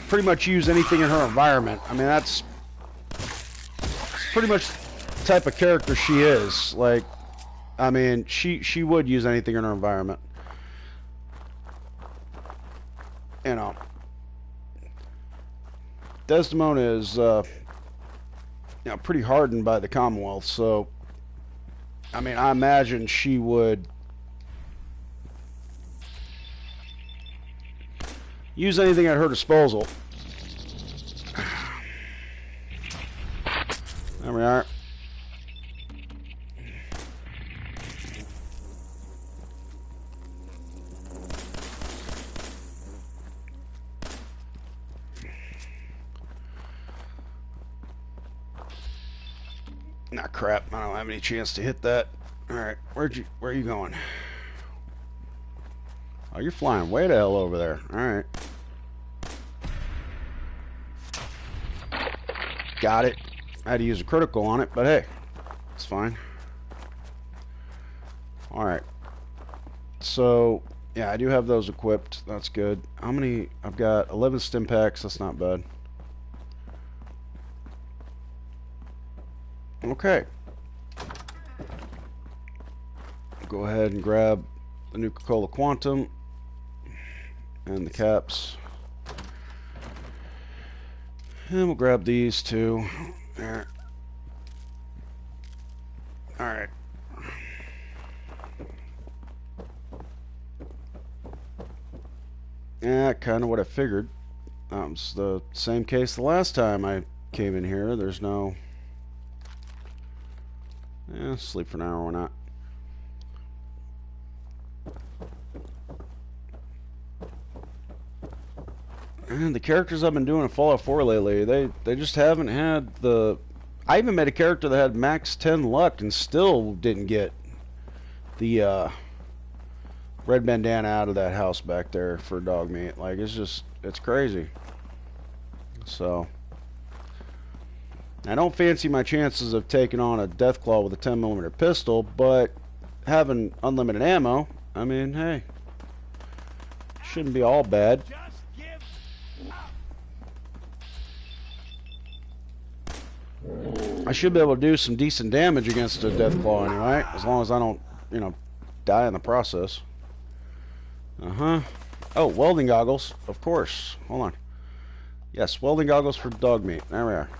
pretty much use anything in her environment. I mean, that's pretty much the type of character she is. Like, I mean, she would use anything in her environment. You know, Desdemona is, you know, pretty hardened by the Commonwealth, so, I mean, I imagine she would use anything at her disposal. There we are. Nah, crap. I don't have any chance to hit that. Alright, where are you going? Oh, you're flying way the hell over there. Alright. Got it. I had to use a critical on it, but hey, it's fine. Alright. So, yeah, I do have those equipped. That's good. How many? I've got 11 stim packs. That's not bad. Okay. Go ahead and grab the Nuka-Cola Quantum and the caps. And we'll grab these too. There. Alright. Yeah, kind of what I figured. It's the same case the last time I came in here. There's no... Yeah, sleep for an hour, why not? And the characters I've been doing in Fallout 4 lately, they just haven't had the... I even made a character that had max 10 luck and still didn't get the red bandana out of that house back there for Dogmeat. Like, it's crazy. So... I don't fancy my chances of taking on a Deathclaw with a 10mm pistol, but having unlimited ammo, I mean, hey, shouldn't be all bad. I should be able to do some decent damage against a Deathclaw anyway, as long as I don't, you know, die in the process. Oh, welding goggles, of course. Hold on. Yes, welding goggles for Dogmeat. There we are.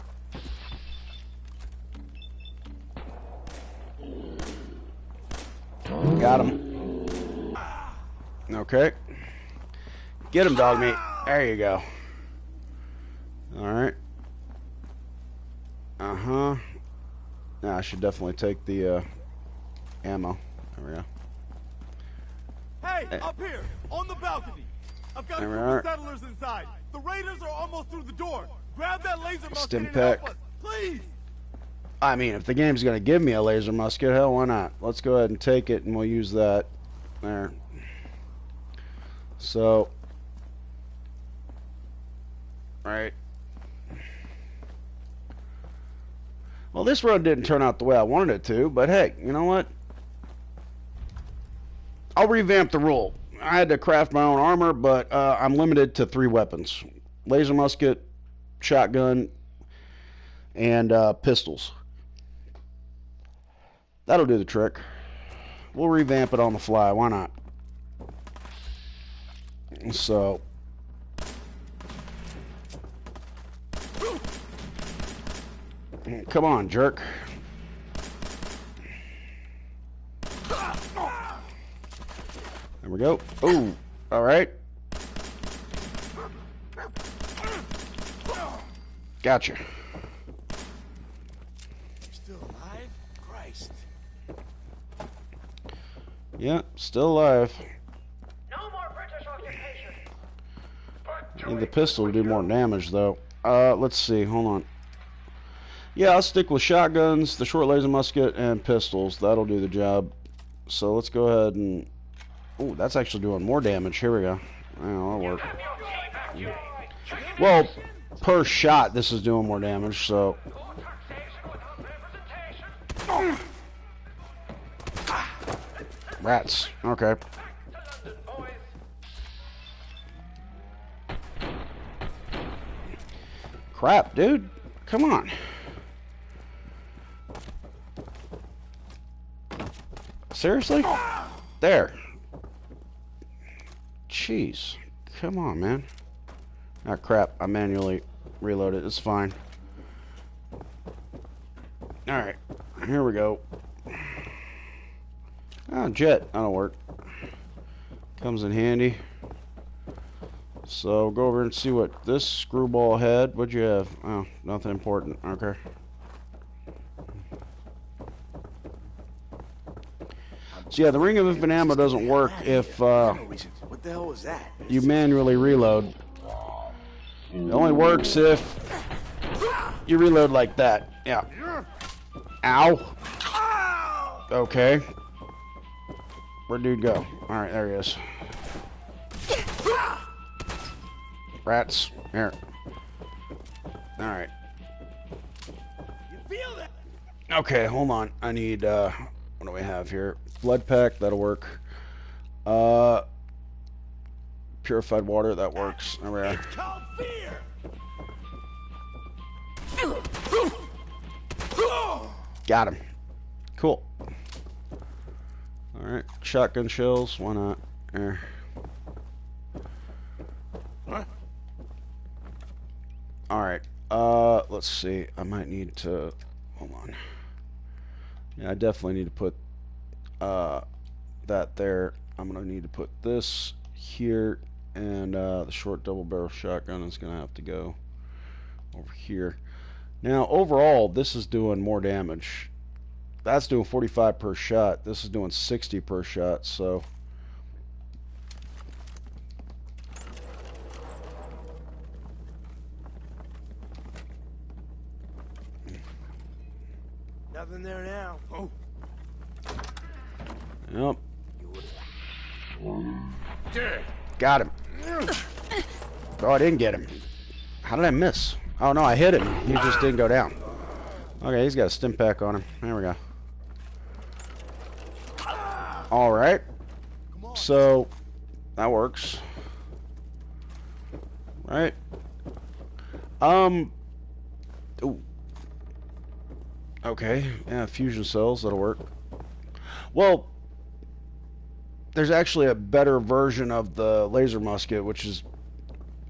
Got him. Okay. Get him, Dogmeat. There you go. Alright. Now I should definitely take the ammo. There we go. Hey, up here, on the balcony. I've got a group of settlers inside. The raiders are almost through the door. Grab that laser musket and help us, please. I mean, if the game's going to give me a laser musket, hell, why not? Let's go ahead and take it, and we'll use that. There. So. Alright. Well, this run didn't turn out the way I wanted it to, but hey, you know what? I'll revamp the rule. I had to craft my own armor, but I'm limited to 3 weapons. Laser musket, shotgun, and pistols. That'll do the trick. We'll revamp it on the fly. Why not? So. Come on, jerk. There we go. Ooh. All right. Gotcha. Yeah, still alive. No more British occupation. Need the pistol to do more damage, though. Let's see. Hold on. Yeah, I'll stick with shotguns, the short laser musket, and pistols. That'll do the job. So let's go ahead and... Ooh, that's actually doing more damage. Here we go. That'll work. Well, per shot, this is doing more damage, so... Rats. Okay. Crap, dude. Come on. Seriously? There. Jeez. Come on, man. Ah, crap. I manually reloaded. It's fine. Alright. Here we go. Ah, jet. That'll work. Comes in handy. So go over and see what this screwball had. What'd you have? Oh, nothing important. Okay. So yeah, the ring of infinite ammo doesn't work if What the hell was that? you manually reload. It only works if you reload like that. Yeah. Ow. Okay. Where'd dude go? Alright, there he is. Rats. Here. Alright. Okay, hold on. I need, what do we have here? Blood pack, that'll work. Purified water, that works. There we are. Got him. Cool. Alright, shotgun shells, why not? There. Alright, let's see. I might need to, hold on. Yeah, I definitely need to put that there. I'm gonna need to put this here, and the short double barrel shotgun is gonna have to go over here. Now overall this is doing more damage. That's doing 45 per shot. This is doing 60 per shot, so Nothing there now. Oh. yep. Got him. Oh, I didn't get him. How did I miss? Oh no, I hit him. He just didn't go down. Okay, he's got a stim pack on him. There we go. Alright. So, that works. Right. Ooh. Okay, yeah, fusion cells, that'll work. Well, there's actually a better version of the laser musket, which is,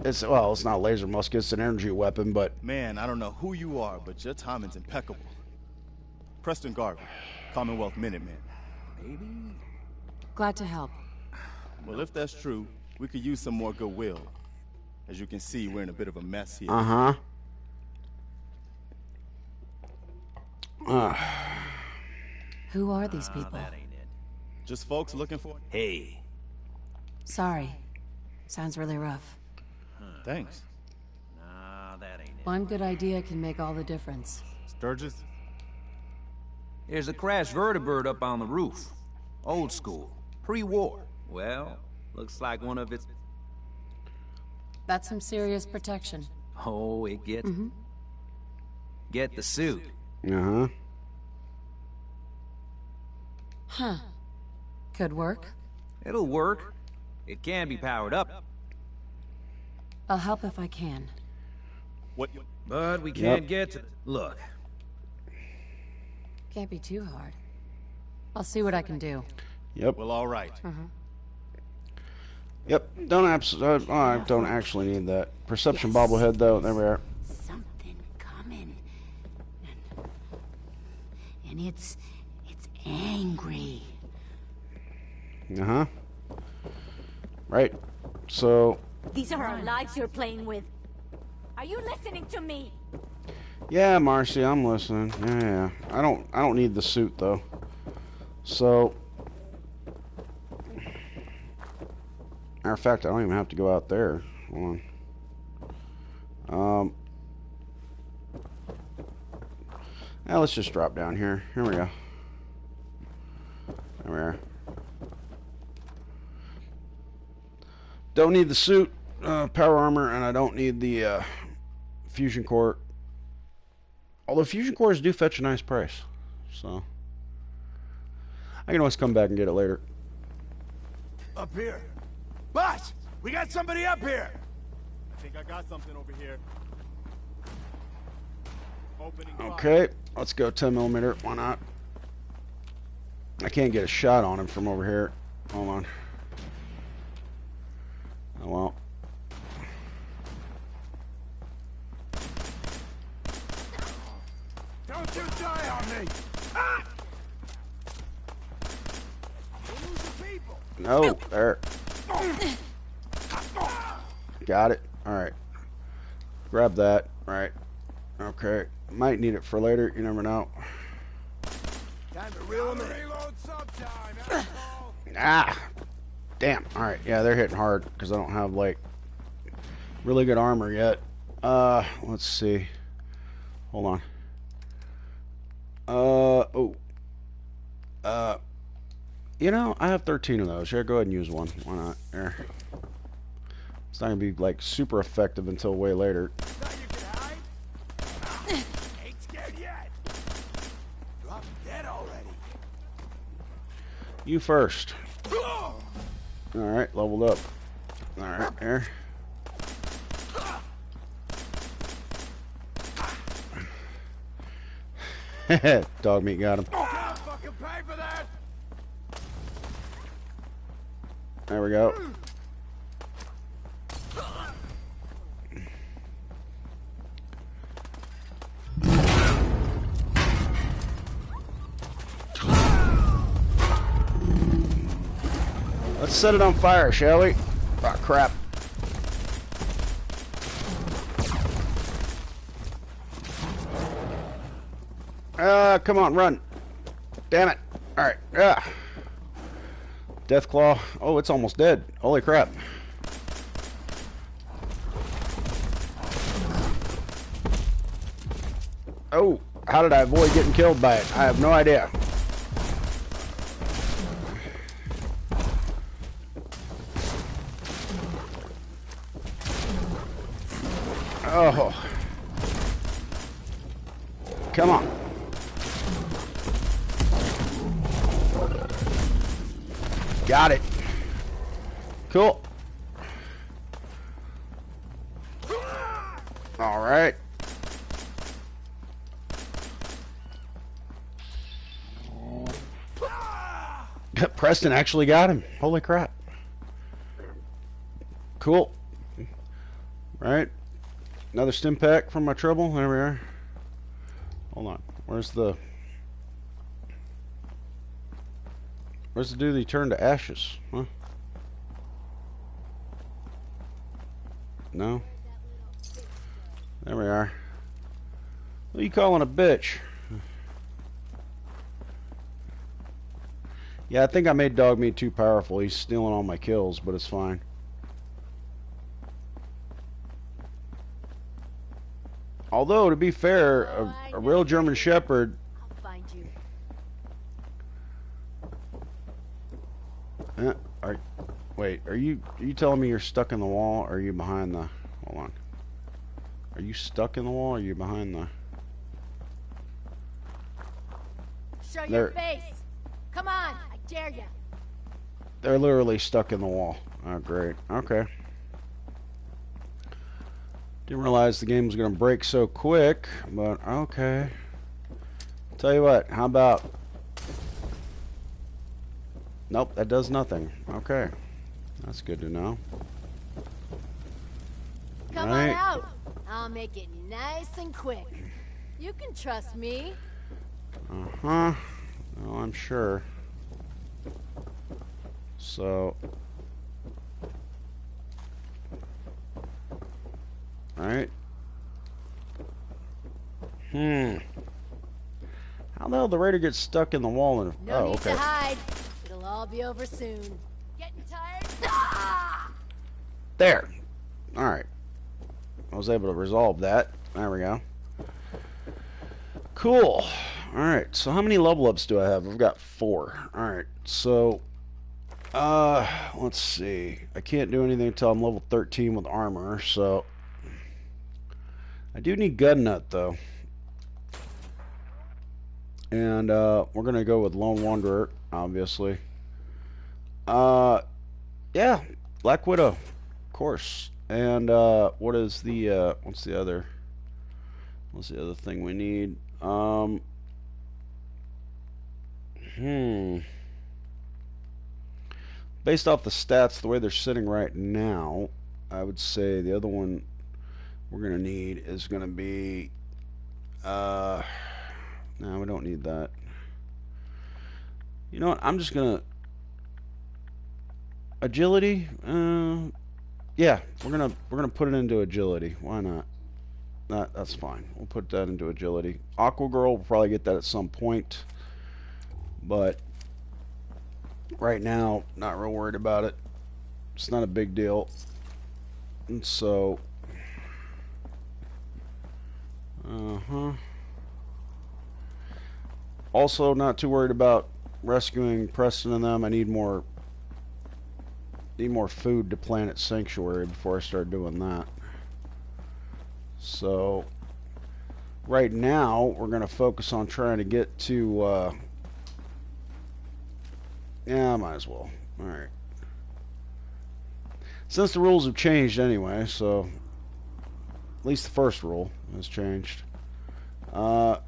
it's not a laser musket, it's an energy weapon, but... Man, I don't know who you are, but your timing's impeccable. Preston Garvey, Commonwealth Minuteman. Maybe? Glad to help. Well, if that's true, we could use some more goodwill. As you can see, we're in a bit of a mess here. Uh-huh. Who are these people? That ain't it. Just folks looking for... Hey. Sorry. Sounds really rough. Thanks. Nah, that ain't it. One good idea can make all the difference. Sturgis? There's a crashed vertibird up on the roof. Old school. Pre-war. Well, looks like one of its... That's some serious protection. Oh, it gets... Get the suit. Uh-huh. Huh. Could work. It'll work. It can be powered up. I'll help if I can. What? But we can't get to... Look. Can't be too hard. I'll see what I can do. Yep. Well, all right. Yep. Don't I don't actually need that. Perception bobblehead, though. There we are. Something coming. And it's angry. Uh-huh. Right. So... These are our lives you're playing with. Are you listening to me? Yeah, Marcy, I'm listening. Yeah. I don't need the suit, though. So... Matter of fact, I don't even have to go out there. Hold on. Now let's just drop down here. Here we go. There we are. Don't need the suit, power armor, and I don't need the fusion core. Although fusion cores do fetch a nice price, so I can always come back and get it later. Up here. Boss, we got somebody up here. I think I got something over here. Opening Okay, let's go 10mm. Why not? I can't get a shot on him from over here. Hold on. Oh well. Don't you die on me! Ah! We're losing people. No, there. Got it. Alright. Grab that. Right. Okay. Might need it for later. You never know. Time to reel them in. Reload sometime, asshole. Ah! Damn. Alright. Yeah, they're hitting hard because I don't have, like, really good armor yet. Let's see. Hold on. You know, I have 13 of those. Yeah, go ahead and use one. Why not? There. It's not gonna be like super effective until way later. Ain't scared yet. Drop dead already. You first. Alright, leveled up. Alright, there. Dogmeat got him. Fucking pay for that. There we go. Let's set it on fire, shall we? Oh, crap. Come on, run. Damn it. Alright. Deathclaw. Oh, it's almost dead. Holy crap. Oh, how did I avoid getting killed by it? I have no idea. Oh. Come on. Got it. Cool. All right. Preston actually got him. Holy crap. Cool. Right. Another stim pack from my trouble. There we are. Hold on. Where's the dude that turned to ashes? Huh? No. There we are. What are you calling a bitch? Yeah, I think I made Dogmeat too powerful. He's stealing all my kills, but it's fine. Although, to be fair, a real German Shepherd... I'll find you. Wait, are you telling me you're stuck in the wall, or are you behind the... Hold on. Are you stuck in the wall, or are you behind the... Show your face. Come on, I dare you. They're literally stuck in the wall. Oh, great. Okay. Didn't realize the game was going to break so quick, but okay. Tell you what, how about... Nope, that does nothing. Okay. That's good to know. Come on out. I'll make it nice and quick. You can trust me. Uh-huh. Well, I'm sure. So... Alright. How the hell did the raider get stuck in the wall? And No need to hide. It'll all be over soon. Getting tired? Ah! There. Alright. I was able to resolve that. There we go. Cool. Alright, so how many level ups do I have? I've got 4. Alright, so... let's see. I can't do anything until I'm level 13 with armor, so... I do need gun nut, though. And, we're gonna go with Lone Wanderer, obviously. Yeah, Black Widow, of course. And, what's the other thing we need? Based off the stats, the way they're sitting right now, I would say the other one we're gonna need is gonna be no, we don't need that. You know what, I'm just gonna agility, Yeah, we're gonna put it into agility. Why not? That's fine. We'll put that into agility. Aqua Girl will probably get that at some point, but right now, not real worried about it. It's not a big deal. And so, also, not too worried about rescuing Preston and them. I need more food to plant at Sanctuary before I start doing that. So, right now, we're going to focus on trying to get to, yeah, might as well. Alright. Since the rules have changed anyway, so, at least the first rule has changed. I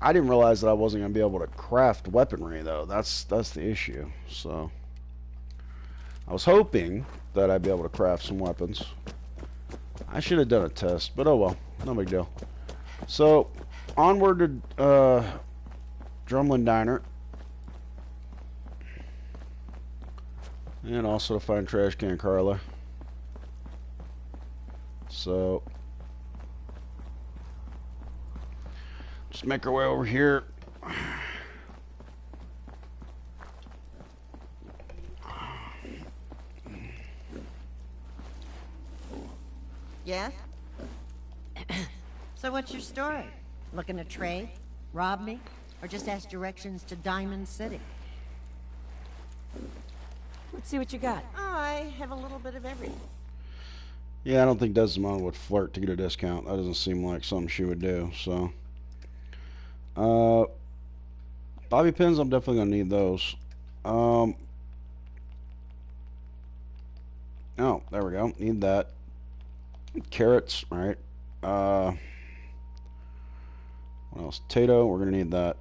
didn't realize that I wasn't going to be able to craft weaponry, though. That's the issue. So, I was hoping that I'd be able to craft some weapons. I should have done a test, but oh well. No big deal. So, onward to Drumlin Diner. And also to find Trash Can Carla. So, just make our way over here. Yes? So what's your story? Looking to trade? Rob me? Or just ask directions to Diamond City? Let's see what you got. Oh, I have a little bit of everything. Yeah, I don't think Desdemona would flirt to get a discount. That doesn't seem like something she would do, so. Bobby pins, I'm definitely going to need those. Oh, there we go. Need that. Carrots, right. What else? Potato, we're going to need that.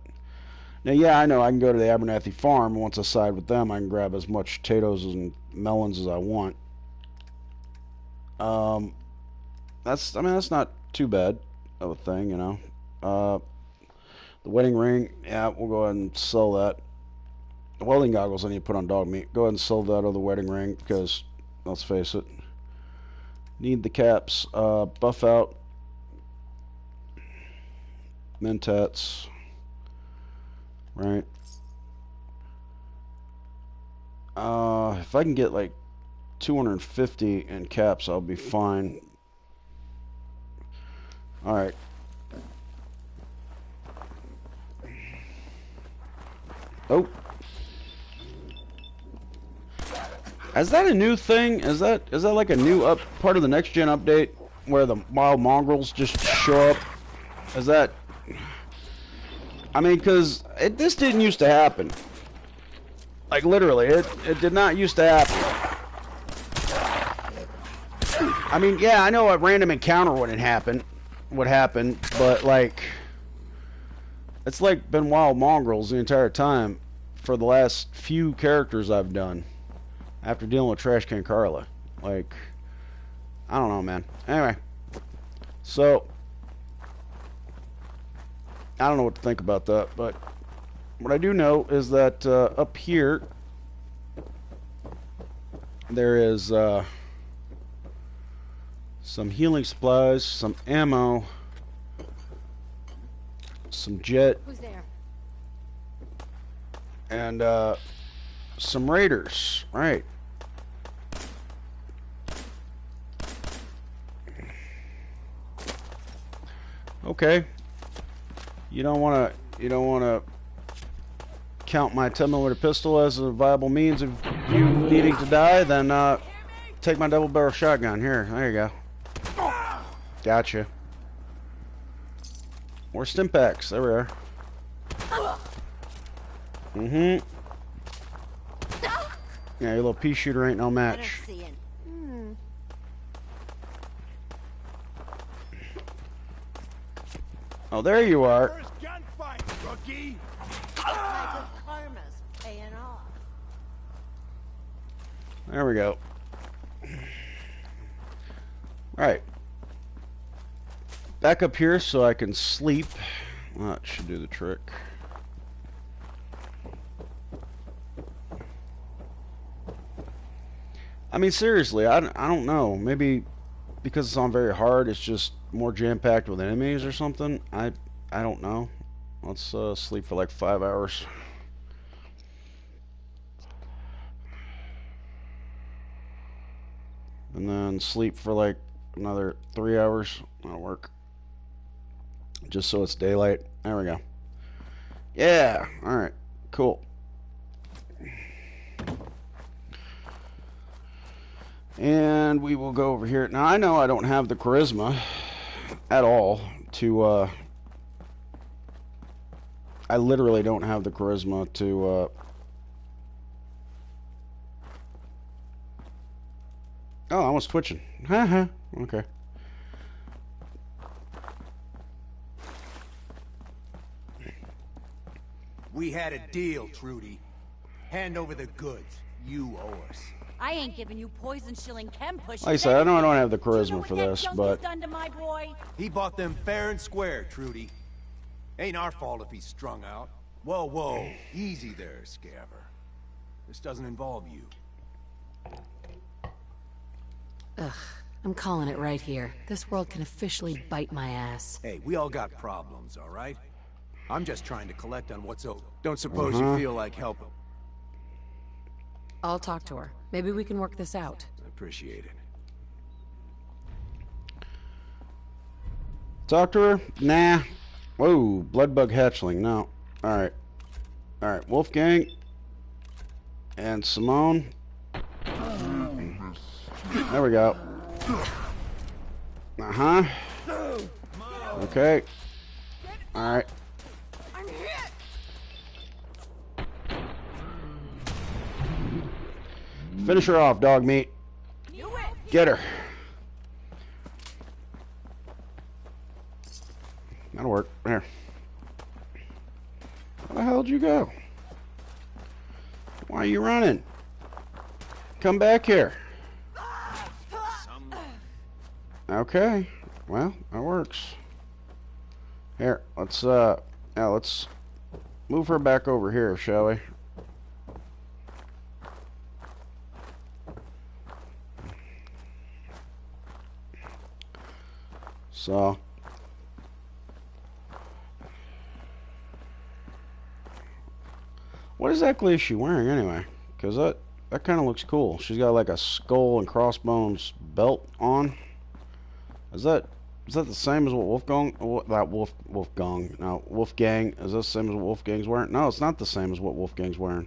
Now, yeah, I know I can go to the Abernathy farm. Once I side with them, I can grab as much potatoes and melons as I want. That's not too bad of a thing, you know. The wedding ring, yeah, we'll go ahead and sell that. The welding goggles I need to put on Dogmeat. Go ahead and sell that or the wedding ring because, let's face it, need the caps. Buff out. Mentats. Right. If I can get like 250 in caps, I'll be fine. Alright. Oh. Is that a new thing? Is that like a new part of the next gen update where the wild mongrels just show up? Is that? I mean, because this didn't used to happen. Like literally, it did not used to happen. I mean, yeah, I know a random encounter would happen, but like, it's like been wild mongrels the entire time for the last few characters I've done after dealing with Trash Can Carla. Like, I don't know, man. Anyway, so I don't know what to think about that, but what I do know is that up here there is some healing supplies, some ammo, some jet. Who's there? And some raiders, right? Okay. You don't want to count my 10mm pistol as a viable means of you needing to die? Then take my double-barrel shotgun. Here, there you go. Gotcha. More stim packs. There we are. Mm-hmm. Yeah, your little pea shooter ain't no match. Oh, there you are. First gunfight, rookie. My good karma's paying off. There we go. Alright. Back up here so I can sleep. Well, that should do the trick. I mean, seriously, I don't know. Maybe because it's on very hard, it's just more jam-packed with enemies or something. I don't know. Let's sleep for like 5 hours. And then sleep for like another 3 hours. That'll work. Just so it's daylight. There we go. Yeah. All right. Cool. And we will go over here. Now, I know I don't have the charisma at all to, I literally don't have the charisma to, oh, I was twitching. Haha. Okay. We had a deal, Trudy. Hand over the goods. You owe us. I ain't giving you poison shilling chem push. Like I said, I know I don't have the charisma for this, but done to my boy? He bought them fair and square, Trudy. Ain't our fault if he's strung out. Whoa, whoa. Easy there, Scaver. This doesn't involve you. Ugh, I'm calling it right here. This world can officially bite my ass. Hey, we all got problems, all right? I'm just trying to collect on what's owed. Don't suppose you feel like helping? I'll talk to her. Maybe we can work this out. I appreciate it. talk to her? Nah. Whoa, bloodbug hatchling. No. Alright. Alright, Wolfgang. And Simone. There we go. Uh-huh. Okay. Alright. Finish her off, Dogmeat. Get her. That'll work. There. Where the hell did you go? Why are you running? Come back here. Okay. Well, that works. Here, let's let's move her back over here, shall we? So what exactly is she wearing anyway? Because that kind of looks cool. She's got like a skull and crossbones belt on. Is that the same as what Wolfgang? Wolfgang. Is that the same as what Wolfgang's wearing? No, it's not the same as what Wolfgang's wearing.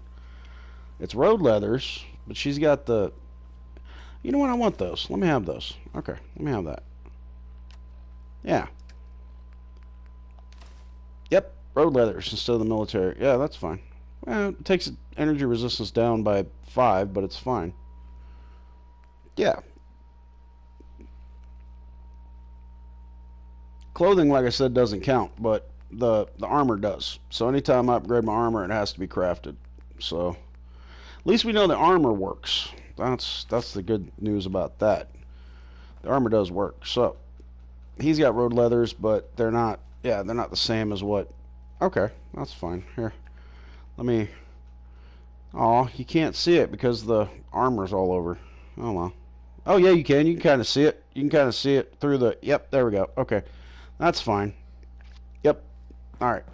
It's road leathers, but she's got the. You know what? I want those. Let me have those. Okay, let me have that. Yeah. Yep, road leathers instead of the military. Yeah, that's fine. Well, it takes energy resistance down by 5, but it's fine. Yeah. Clothing, like I said, doesn't count, but the armor does. So anytime I upgrade my armor, it has to be crafted. So at least we know the armor works. That's the good news about that. The armor does work. So he's got road leathers, but they're not. Yeah, they're not the same as what. Okay, that's fine. Here, let me. Oh, you can't see it because the armor's all over. Oh well. Oh yeah, you can. You can kind of see it. You can kind of see it through the. Yep, there we go. Okay, that's fine. Yep. All right.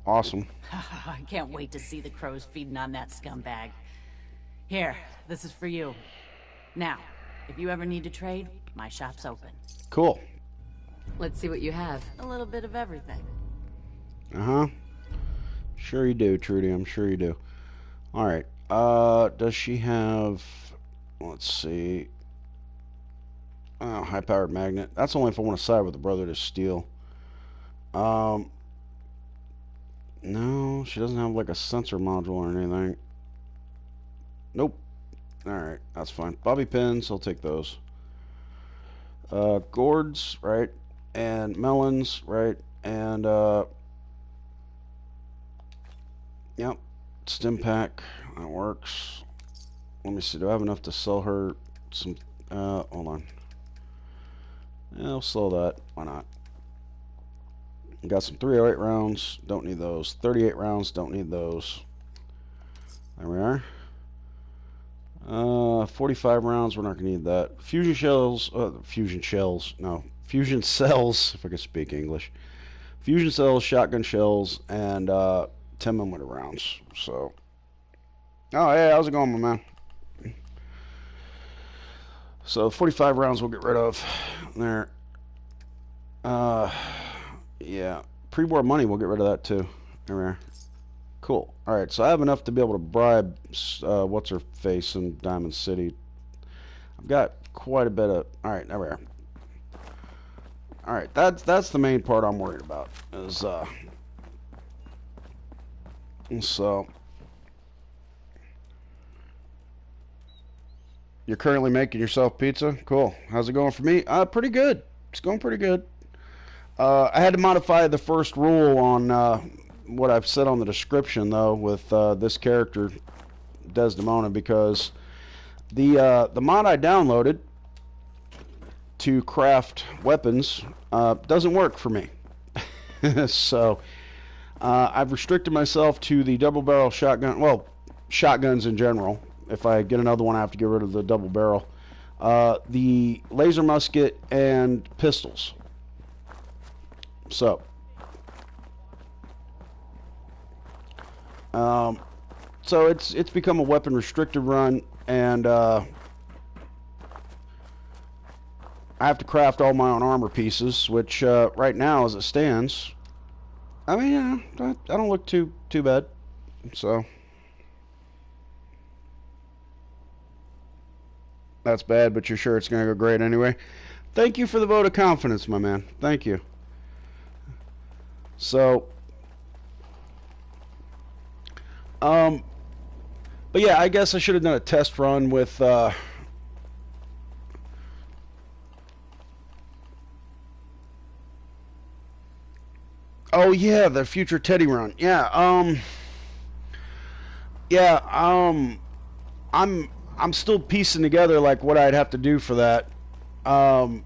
Awesome. I can't wait to see the crows feeding on that scumbag. Here, this is for you. Now, if you ever need to trade, my shop's open. Cool. Let's see what you have. A little bit of everything. Uh-huh. Sure you do, Trudy. I'm sure you do. All right. Does she have... Let's see. Oh, high-powered magnet. That's only if I want to side with the brother to steal. No, she doesn't have like a sensor module or anything. Nope. Alright, that's fine. Bobby pins, I'll take those. Gourds, right? And melons, right? And, yep. Stim pack, that works. Let me see, do I have enough to sell her some, hold on. Yeah, I'll sell that. Why not? Got some 308 rounds, don't need those. 38 rounds, don't need those. There we are. 45 rounds. We're not going to need that. Fusion cells. No. Fusion cells, if I could speak English. Fusion cells, shotgun shells, and 10mm rounds. So. Oh, hey, how's it going, my man? So 45 rounds we'll get rid of. There. Yeah. Pre-war money, we'll get rid of that too. There. Cool. Alright, so I have enough to be able to bribe what's-her-face in Diamond City. I've got quite a bit of... Alright, there we are. Alright, that's the main part I'm worried about. Is, so... You're currently making yourself pizza? Cool. How's it going for me? Pretty good. It's going pretty good. I had to modify the first rule on what I've said on the description, though, with this character, Desdemona, because the mod I downloaded to craft weapons doesn't work for me. So I've restricted myself to the double-barrel shotgun, well, shotguns in general. If I get another one, I have to get rid of the double barrel. The laser musket and pistols. So, it's become a weapon restricted run, and I have to craft all my own armor pieces, which right now, as it stands, I mean, yeah, I don't look too bad. So. That's bad, but you're sure it's going to go great anyway. Thank you for the vote of confidence, my man. Thank you. So, but yeah, I guess I should have done a test run with, oh yeah, the future Teddy run. Yeah, I'm still piecing together like what I'd have to do for that. I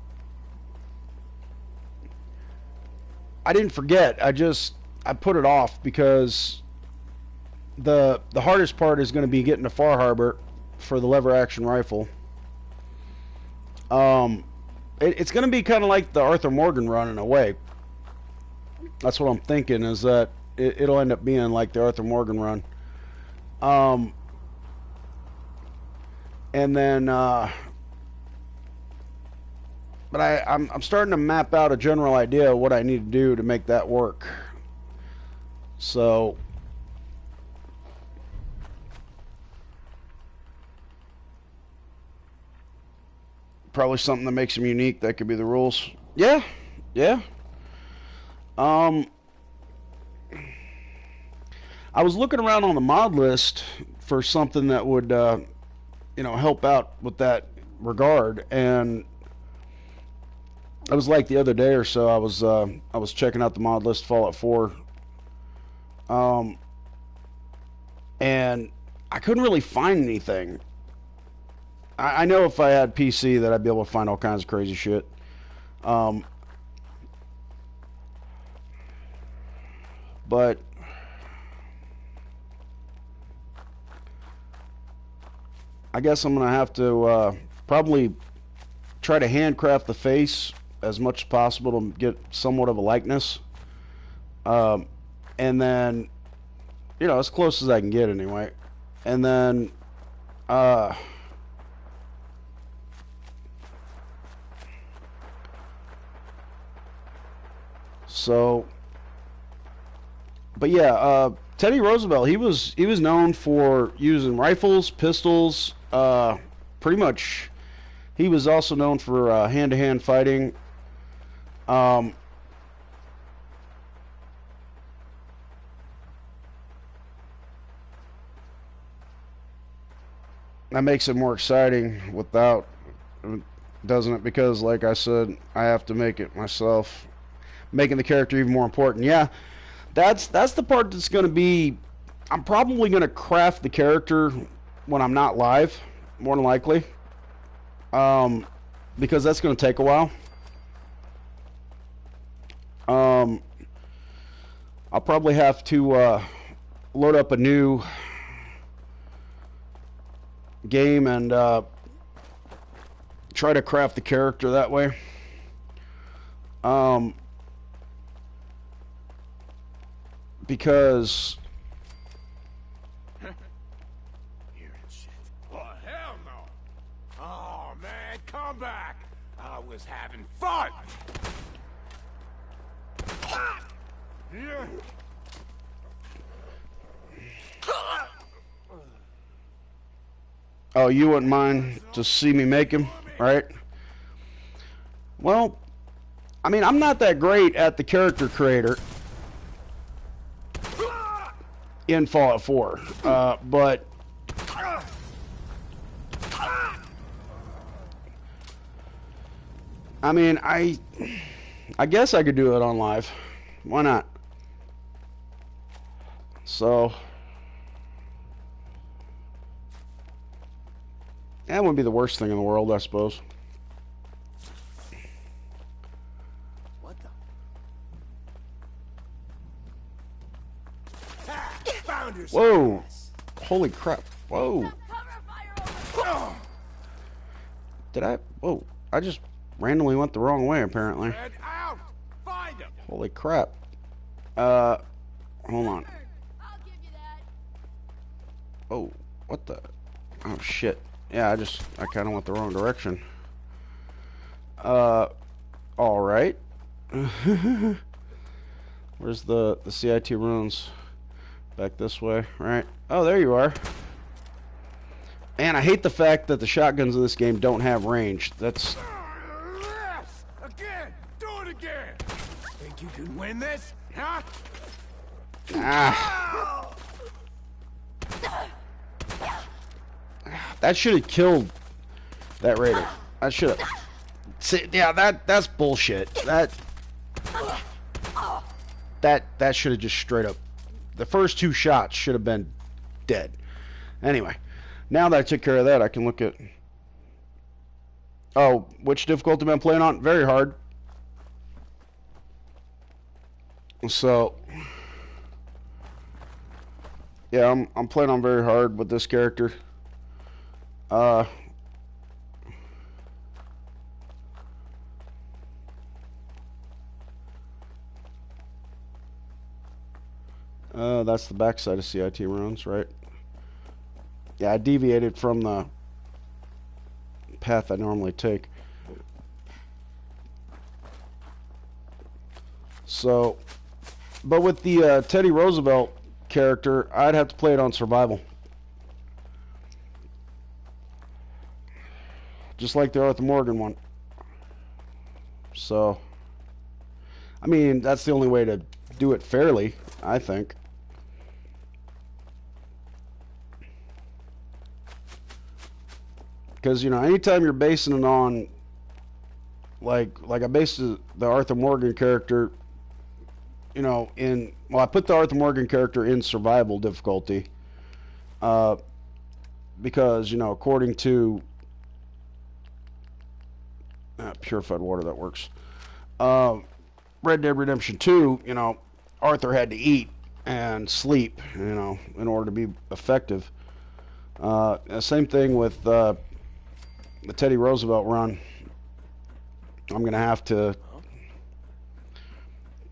didn't forget. I put it off because the hardest part is going to be getting to Far Harbor for the lever action rifle. It's going to be kind of like the Arthur Morgan run in a way. That's what I'm thinking, is that it'll end up being like the Arthur Morgan run. And then, but I'm starting to map out a general idea of what I need to do to make that work. So, probably something that makes them unique. That could be the rules. Yeah, yeah. I was looking around on the mod list for something that would, help out with that regard, and I was like the other day or so, I was checking out the mod list Fallout 4, and I couldn't really find anything. I know if I had PC that I'd be able to find all kinds of crazy shit. But I guess I'm going to have to probably try to handcraft the face as much as possible to get somewhat of a likeness. And then, as close as I can get anyway. And then, but yeah, Teddy Roosevelt, he was known for using rifles, pistols, pretty much. He was also known for hand-to-hand fighting. That makes it more exciting doesn't it? Because, like I said, I have to make it myself, making the character even more important. Yeah, that's the part that's going to be. I'm probably going to craft the character when I'm not live, more than likely, because that's going to take a while. I'll probably have to load up a new game and try to craft the character that way. Because Oh, hell no! Oh, man, come back! I was having fun! oh, you wouldn't mind to see me make him, right? Well, I mean, I'm not that great at the character creator in Fallout 4, but I mean, I guess I could do it on live. Why not? So that wouldn't be the worst thing in the world, I suppose. What the? Found your Whoa! Holy crap! Whoa! Did I? Whoa! I just randomly went the wrong way, apparently. Head out! Find him! Holy crap! Hold on. Oh, what the? Oh shit! Yeah, I kind of went the wrong direction. All right. Where's the CIT ruins? Back this way, right? Oh, there you are. Man, I hate the fact that the shotguns in this game don't have range. That's... Yes! Again! Do it again! Think you can win this? Huh? Ah. That should have killed that raider. That should have... See, yeah, that's bullshit. That should have just straight up... The first two shots should have been dead. Anyway, now that I took care of that, I can look at... Oh, which difficulty am I playing on? Very hard. So... Yeah, I'm playing on very hard with this character. That's the backside of CIT ruins, right? Yeah, I deviated from the path I normally take. So, but with the Teddy Roosevelt character, I'd have to play it on survival. Just like the Arthur Morgan one. So, I mean, that's the only way to do it fairly, I think. Because, you know, anytime you're basing it on, like I based the Arthur Morgan character, you know, I put the Arthur Morgan character in survival difficulty, because, you know, according to purified water, that works. Red Dead Redemption 2, you know, Arthur had to eat and sleep, you know, in order to be effective. Same thing with the Teddy Roosevelt run. I'm gonna have to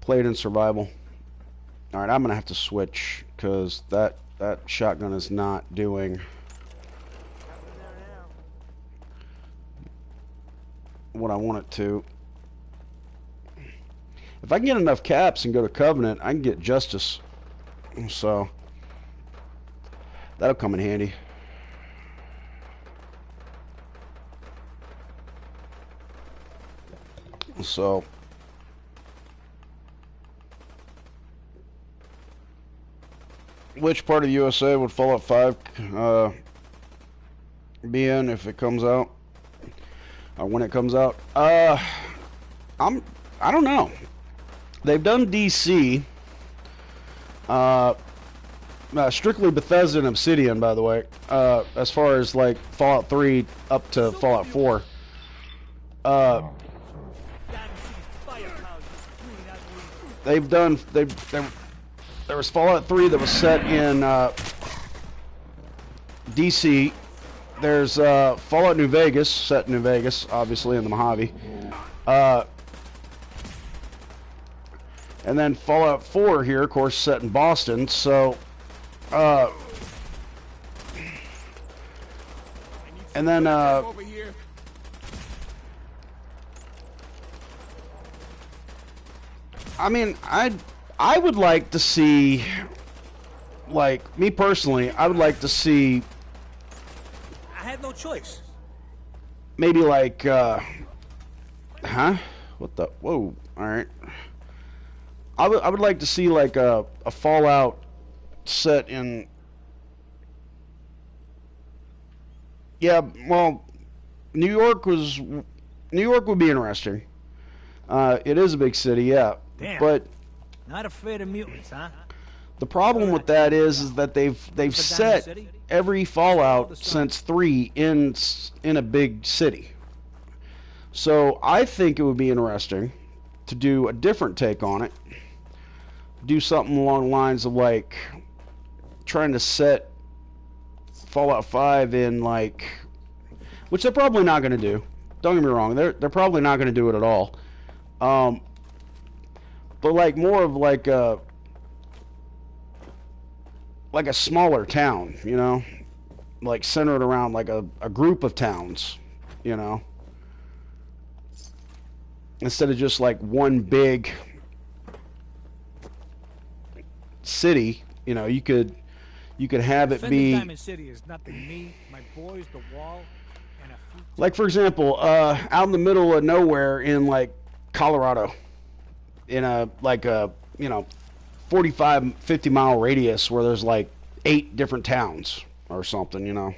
play it in survival. All right, I'm gonna have to switch because that shotgun is not doing what I want it to. If I can get enough caps and go to Covenant, I can get Justice. So that'll come in handy. So which part of the USA would Fallout 5 be in if it comes out? Or when it comes out? I don't know. They've done DC. Strictly Bethesda and Obsidian, by the way. As far as like Fallout 3 up to Fallout 4. They've done. There was Fallout 3 that was set in DC, there's Fallout New Vegas, set in New Vegas, obviously in the Mojave. And then Fallout 4 here, of course, set in Boston. So, and then I mean, I would like to see, like, me personally, I would like to see I had no choice. maybe like huh? What the whoa, alright. I would like to see like a Fallout set in, yeah, well, New York would be interesting. It is a big city, yeah. Damn. But Not afraid of mutants, huh? the problem with that is that they've set every Fallout since 3 in a big city. So I think it would be interesting to do a different take on it. Do something along the lines of like trying to set Fallout 5 in like, which they're probably not going to do. Don't get me wrong, they're probably not going to do it at all. But like more of like a smaller town, you know, like centered around like a group of towns, you know, instead of just like one big city. You know, you could have it Defending be Diamond City is nothing. Me, my boys, the wall, and a few. like, for example, out in the middle of nowhere in like Colorado, in a like a, you know, 45-50 mile radius where there's like 8 different towns or something, you know.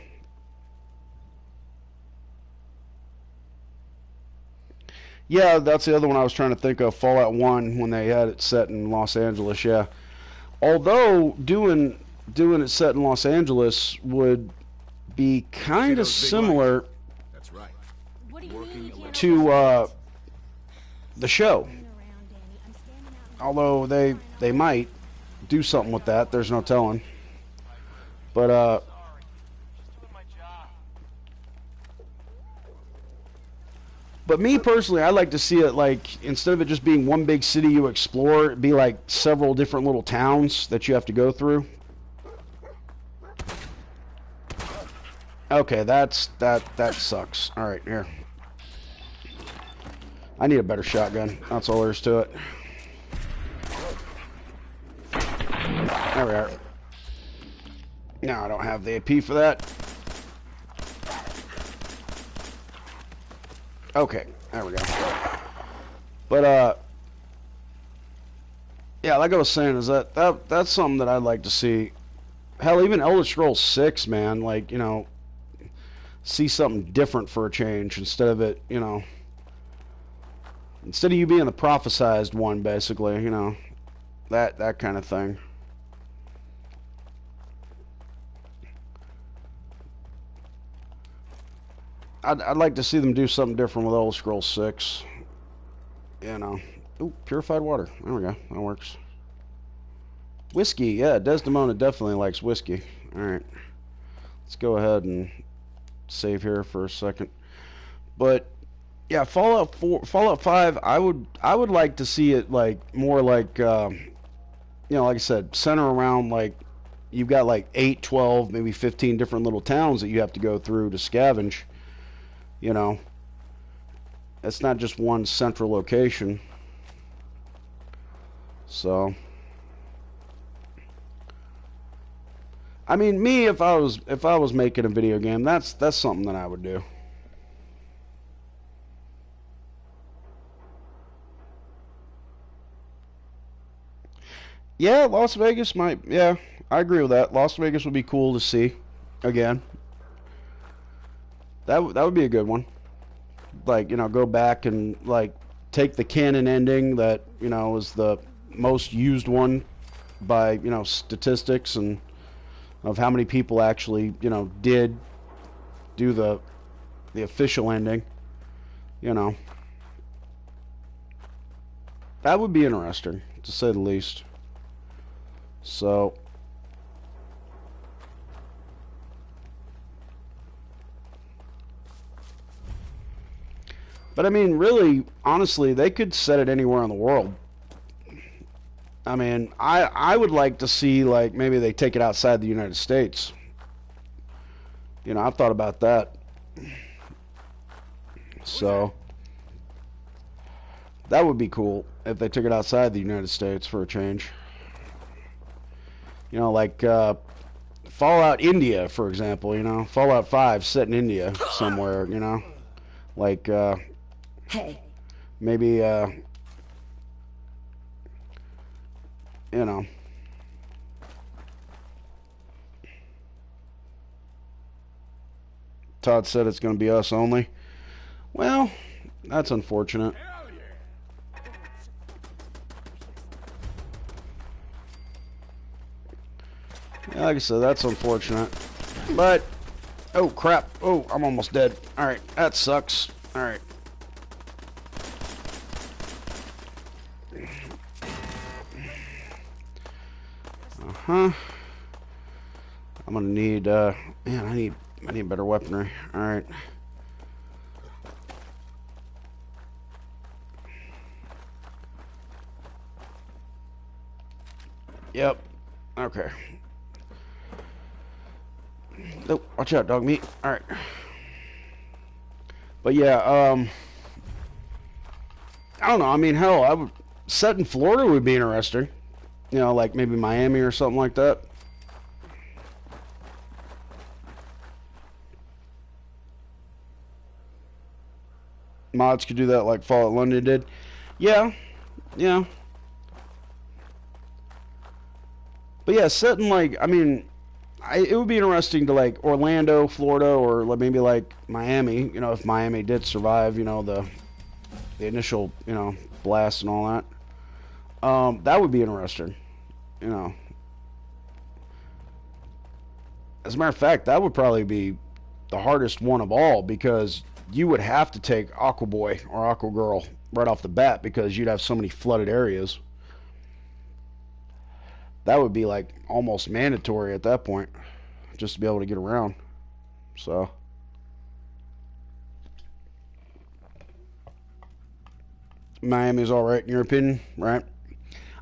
Yeah, that's the other one I was trying to think of, Fallout 1, when they had it set in Los Angeles, yeah. Although doing it set in Los Angeles would be kind of similar to the show. Although they might do something with that, there's no telling. But me personally, I like to see it like, instead of it just being one big city you explore, it'd be like several different little towns that you have to go through. Okay, that sucks. All right, here. I need a better shotgun. That's all there is to it. There we are. No, I don't have the AP for that. Okay, there we go. But yeah, like I was saying, is that's something that I'd like to see. Hell, even Elder Scrolls 6, man, like, you know, see something different for a change instead of it, you know, instead of you being the prophesized one, basically, you know, that kind of thing. I'd like to see them do something different with Elder Scrolls 6. You know. Ooh, purified water. There we go. That works. Whiskey. Yeah, Desdemona definitely likes whiskey. Alright. Let's go ahead and save here for a second. But, yeah, Fallout 5, I would like to see it, like, more like, you know, like I said, center around, like, you've got, like, 8, 12, maybe 15 different little towns that you have to go through to scavenge. You know, it's not just one central location. So, I mean, me, if I was making a video game, that's something that I would do. Yeah, Las Vegas might. Yeah, I agree with that. Las Vegas would be cool to see again. That would be a good one. Like, you know, go back and like take the canon ending that, you know, is the most used one by, you know, statistics and of how many people actually, you know, did do the official ending. You know, that would be interesting, to say the least. So But I mean, really, honestly, they could set it anywhere in the world. I mean, I would like to see, like, maybe they take it outside the United States. You know, I've thought about that. So, that would be cool if they took it outside the United States for a change. You know, like Fallout India, for example, you know. Fallout 5 set in India somewhere, you know. Like, Hey. maybe, you know. Todd said it's going to be us only. Well, that's unfortunate. Yeah, like I said, that's unfortunate. But, oh crap. Oh, I'm almost dead. Alright, that sucks. Alright. Uh-huh. I'm gonna need, man, I need better weaponry. Alright. Yep. Okay. Oh, watch out, Dogmeat. Alright. But yeah, I don't know. I mean, hell, set in Florida would be interesting. You know, like maybe Miami or something like that. Mods could do that like Fallout London did. Yeah. Yeah. But yeah, set in like, I mean, it would be interesting to like Orlando, Florida, or maybe like Miami, you know, if Miami did survive, you know, the initial, you know, blast and all that. That would be interesting, you know. As a matter of fact, that would probably be the hardest one of all, because you would have to take Aqua Boy or Aqua Girl right off the bat, because you'd have so many flooded areas. That would be like almost mandatory at that point, just to be able to get around. So Miami's all right in your opinion, right?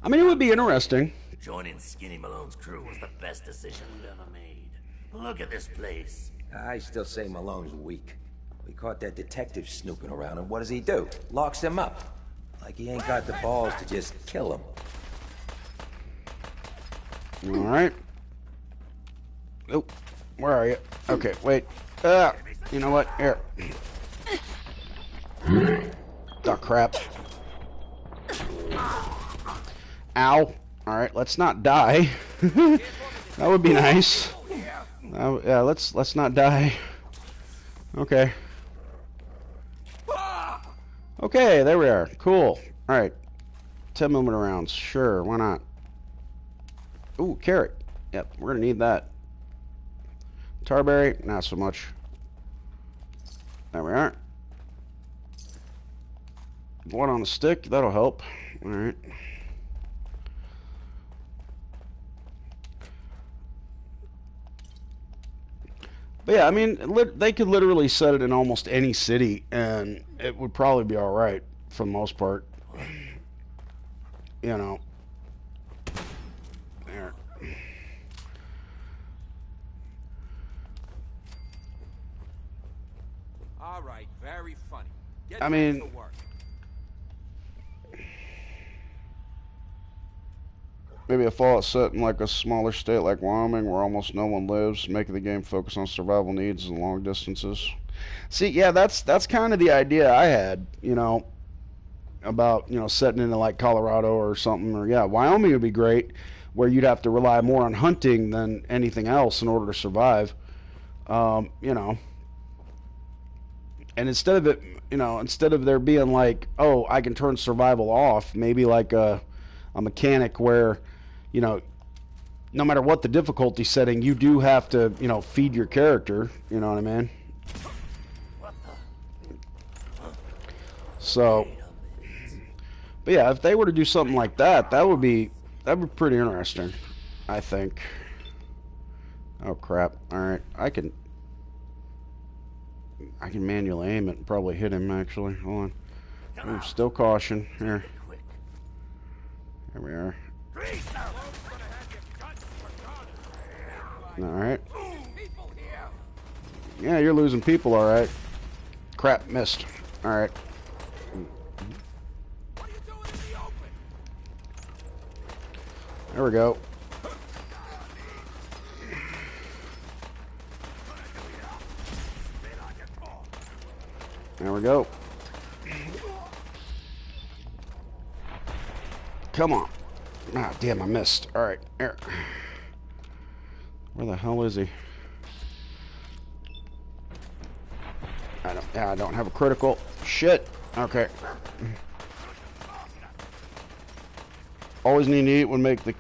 I mean, it would be interesting. Joining Skinny Malone's crew was the best decision we've ever made. Look at this place. I still say Malone's weak. We caught that detective snooping around, and what does he do? Locks him up. Like he ain't got the balls to just kill him. Alright. Oh, where are you? Okay, wait. You know what? Here. Oh, crap. Ow. Alright, let's not die. That would be nice. Yeah, let's not die. Okay. Okay, there we are. Cool. Alright. 10mm rounds. Sure, why not? Ooh, carrot. Yep, we're gonna need that. Tarberry, not so much. There we are. Blood on a stick, that'll help. Alright. But yeah, I mean, they could literally set it in almost any city, and it would probably be alright, for the most part. You know. There. Alright, very funny. Get I mean, to work. maybe a Fallout set in like a smaller state like Wyoming where almost no one lives, making the game focus on survival needs and long distances. See, yeah, that's kind of the idea I had, you know, about, you know, setting into like Colorado or something, or yeah, Wyoming would be great, where you'd have to rely more on hunting than anything else in order to survive. You know, and instead of it, you know, instead of there being like, oh, I can turn survival off, maybe like a mechanic where, you know, no matter what the difficulty setting, you do have to, you know, feed your character, you know what I mean? So, but yeah, if they were to do something like that, that'd be pretty interesting, I think. Oh crap. Alright, I can... I can manually aim it and probably hit him, actually. Hold on. Ooh, still caution. Here. There we are. Alright. Yeah, you're losing people, alright. Crap, missed. Alright. There we go. There we go. Come on. Ah, damn, I missed. Alright, here. Where the hell is he? I don't have a critical. Shit. Okay. Always need to eat would make the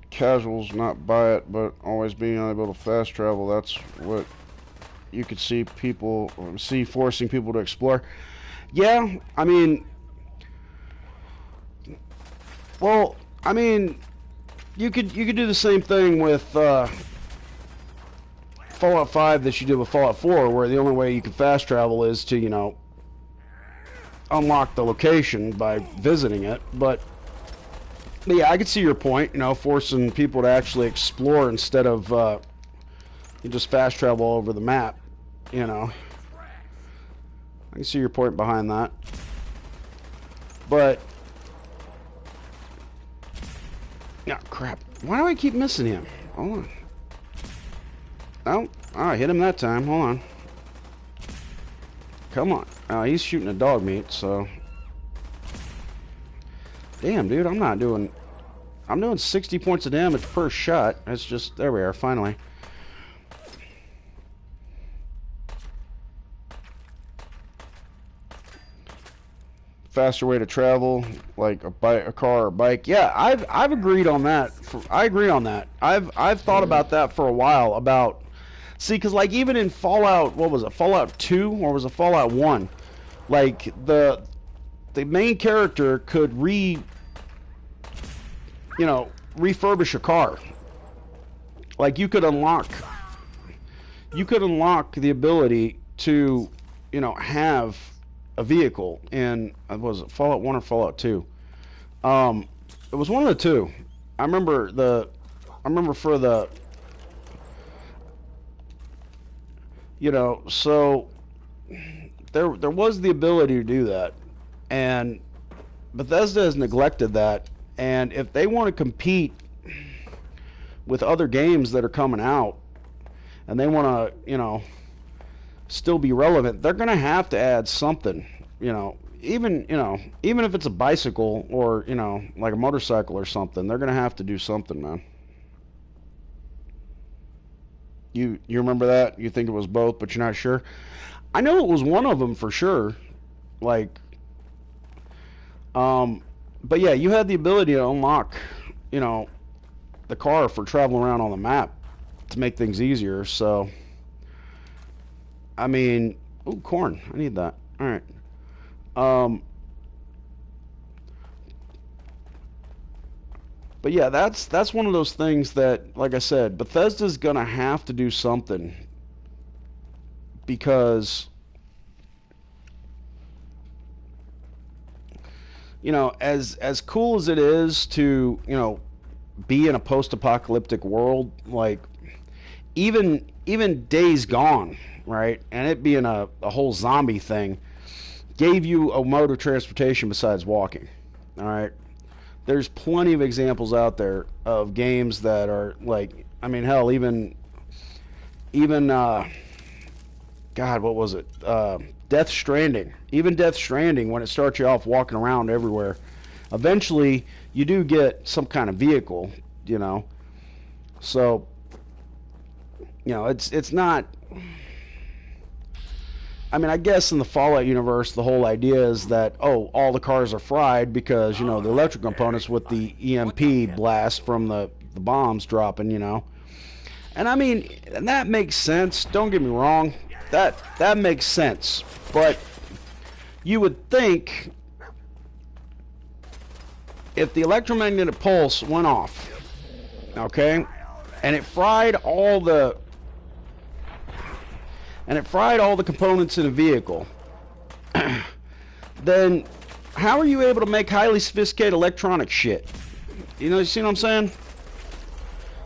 casuals not buy it, but always being unable to fast travel, that's what you could see people forcing people to explore. Yeah, I mean, well, I mean, you could do the same thing with Fallout 5 that you did with Fallout 4, where the only way you can fast travel is to, you know, unlock the location by visiting it. But yeah, I could see your point, you know, forcing people to actually explore instead of you just fast travel all over the map, you know. I can see your point behind that. But yeah, crap. Why do I keep missing him? Hold on. Oh, I hit him that time. Hold on. Come on. He's shooting a dog meat, so. Damn, dude, I'm doing 60 points of damage per shot. That's just, there we are, finally. Faster way to travel, like a car or bike. Yeah, I've agreed on that. I agree on that. I've thought about that for a while. About, see, because like even in Fallout, what was it, Fallout 2 or was it Fallout 1? Like the main character could refurbish a car. Like you could unlock the ability to, you know, have a vehicle in, was it Fallout 1 or Fallout 2? It was one of the two. I remember for the, you know, so there was the ability to do that, and Bethesda has neglected that. And if they want to compete with other games that are coming out, and they want to, you know, still be relevant, they're going to have to add something, you know, even if it's a bicycle or, you know, like a motorcycle or something, they're going to have to do something, man. You remember that? You think it was both, but you're not sure? I know it was one of them for sure. Like, but yeah, you had the ability to unlock, you know, the car for traveling around on the map to make things easier. So, I mean, ooh, corn. I need that. All right. But yeah, that's one of those things that, like I said, Bethesda's gonna have to do something, because, you know, as cool as it is to, you know, be in a post-apocalyptic world, like even Days Gone, right, and it being a whole zombie thing, gave you a mode of transportation besides walking. All right, there's plenty of examples out there of games that are like, I mean, hell, even God, what was it? Death Stranding. Even Death Stranding, when it starts you off walking around everywhere, eventually you do get some kind of vehicle, you know. So, you know, it's not. I mean, I guess in the Fallout universe, the whole idea is that, oh, all the cars are fried because, you know, the electric components with the EMP blast from the bombs dropping, you know. And I mean, and that makes sense. Don't get me wrong. That makes sense. But you would think if the electromagnetic pulse went off, okay, and it fried all the and it fried all the components in a vehicle, then how are you able to make highly sophisticated electronic shit? You see what I'm saying?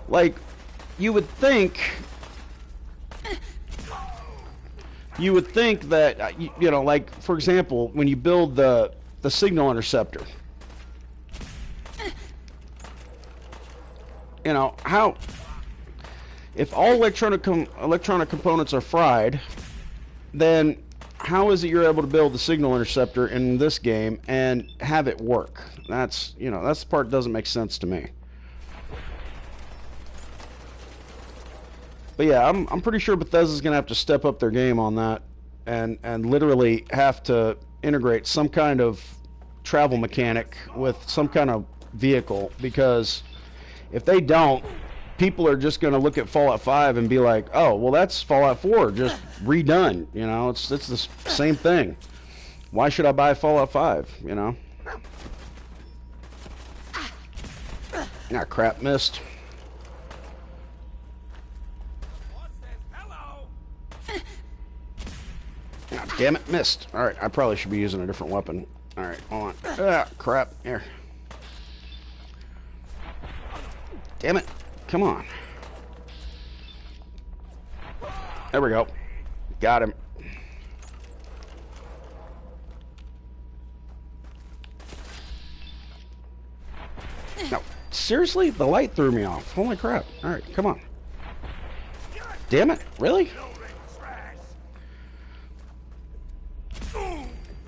Like, you would think that, like, for example, when you build the signal interceptor, how, if all electronic components are fried, then how is it you're able to build the signal interceptor in this game and have it work? That's the part that doesn't make sense to me. But yeah, I'm pretty sure Bethesda's gonna have to step up their game on that, and literally have to integrate some kind of travel mechanic with some kind of vehicle, because if they don't, people are just gonna look at Fallout 5 and be like, oh, well, that's Fallout 4 just redone. It's the same thing. Why should I buy Fallout 5? Ah, crap, missed. God damn it, missed. Alright, I probably should be using a different weapon. Alright, hold on. Ah, crap. Here. Damn it. Come on. There we go. Got him. No, seriously? The light threw me off. Holy crap. Alright, come on. Damn it. Really?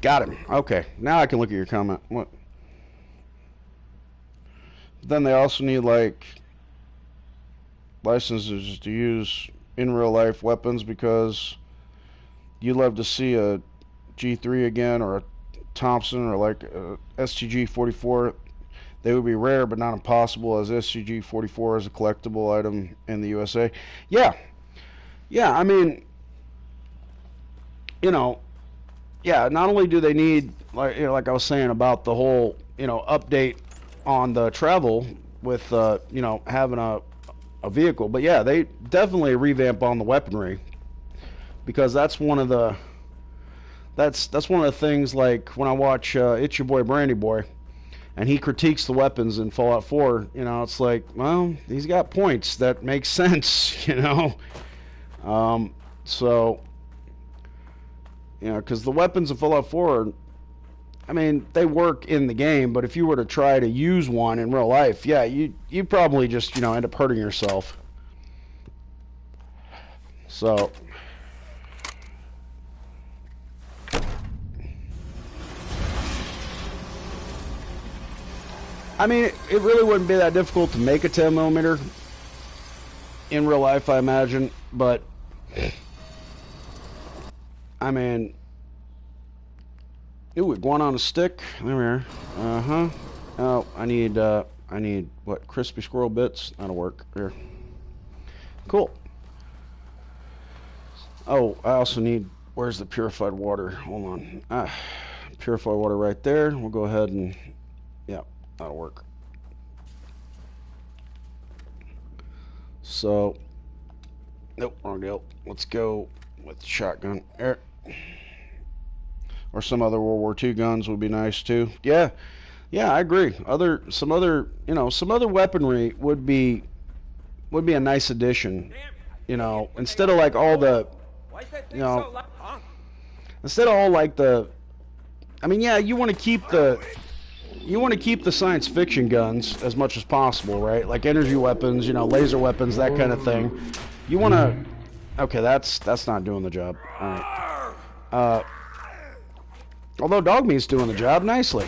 Got him. Okay. Now I can look at your comment. What? Then they also need, like, licenses to use in real life weapons, because you'd love to see a G3 again, or a Thompson, or like a STG-44. They would be rare but not impossible, as STG-44 is a collectible item in the USA. Yeah, I mean, yeah, not only do they need, like I was saying about the whole, update on the travel with, having a vehicle, but yeah, they definitely revamp on the weaponry, because that's one of the things, like when I watch It's Your Boy Brandy Boy, and he critiques the weapons in Fallout 4, it's like, well, he's got points that make sense, so, because the weapons in Fallout 4 I mean, they work in the game, but if you were to try to use one in real life, yeah, you'd probably just, end up hurting yourself. So, I mean, it really wouldn't be that difficult to make a 10mm in real life, I imagine, but I mean, ooh, iguana on a stick. There we are. Oh, I need what? Crispy squirrel bits. That'll work. Here. Cool. Oh, I also need. Where's the purified water? Hold on. Purified water right there. We'll go ahead and. Yeah, that'll work. So. Nope, wrong deal. Let's go with the shotgun. There. Or some other World War II guns would be nice too. Yeah, I agree. Some other weaponry would be a nice addition. Instead of like all the, instead of all like the, I mean, yeah, you want to keep the science fiction guns as much as possible, right? Like energy weapons, laser weapons, that kind of thing. You want to. Okay, that's not doing the job. All right. Although Dogmeat's doing the job nicely.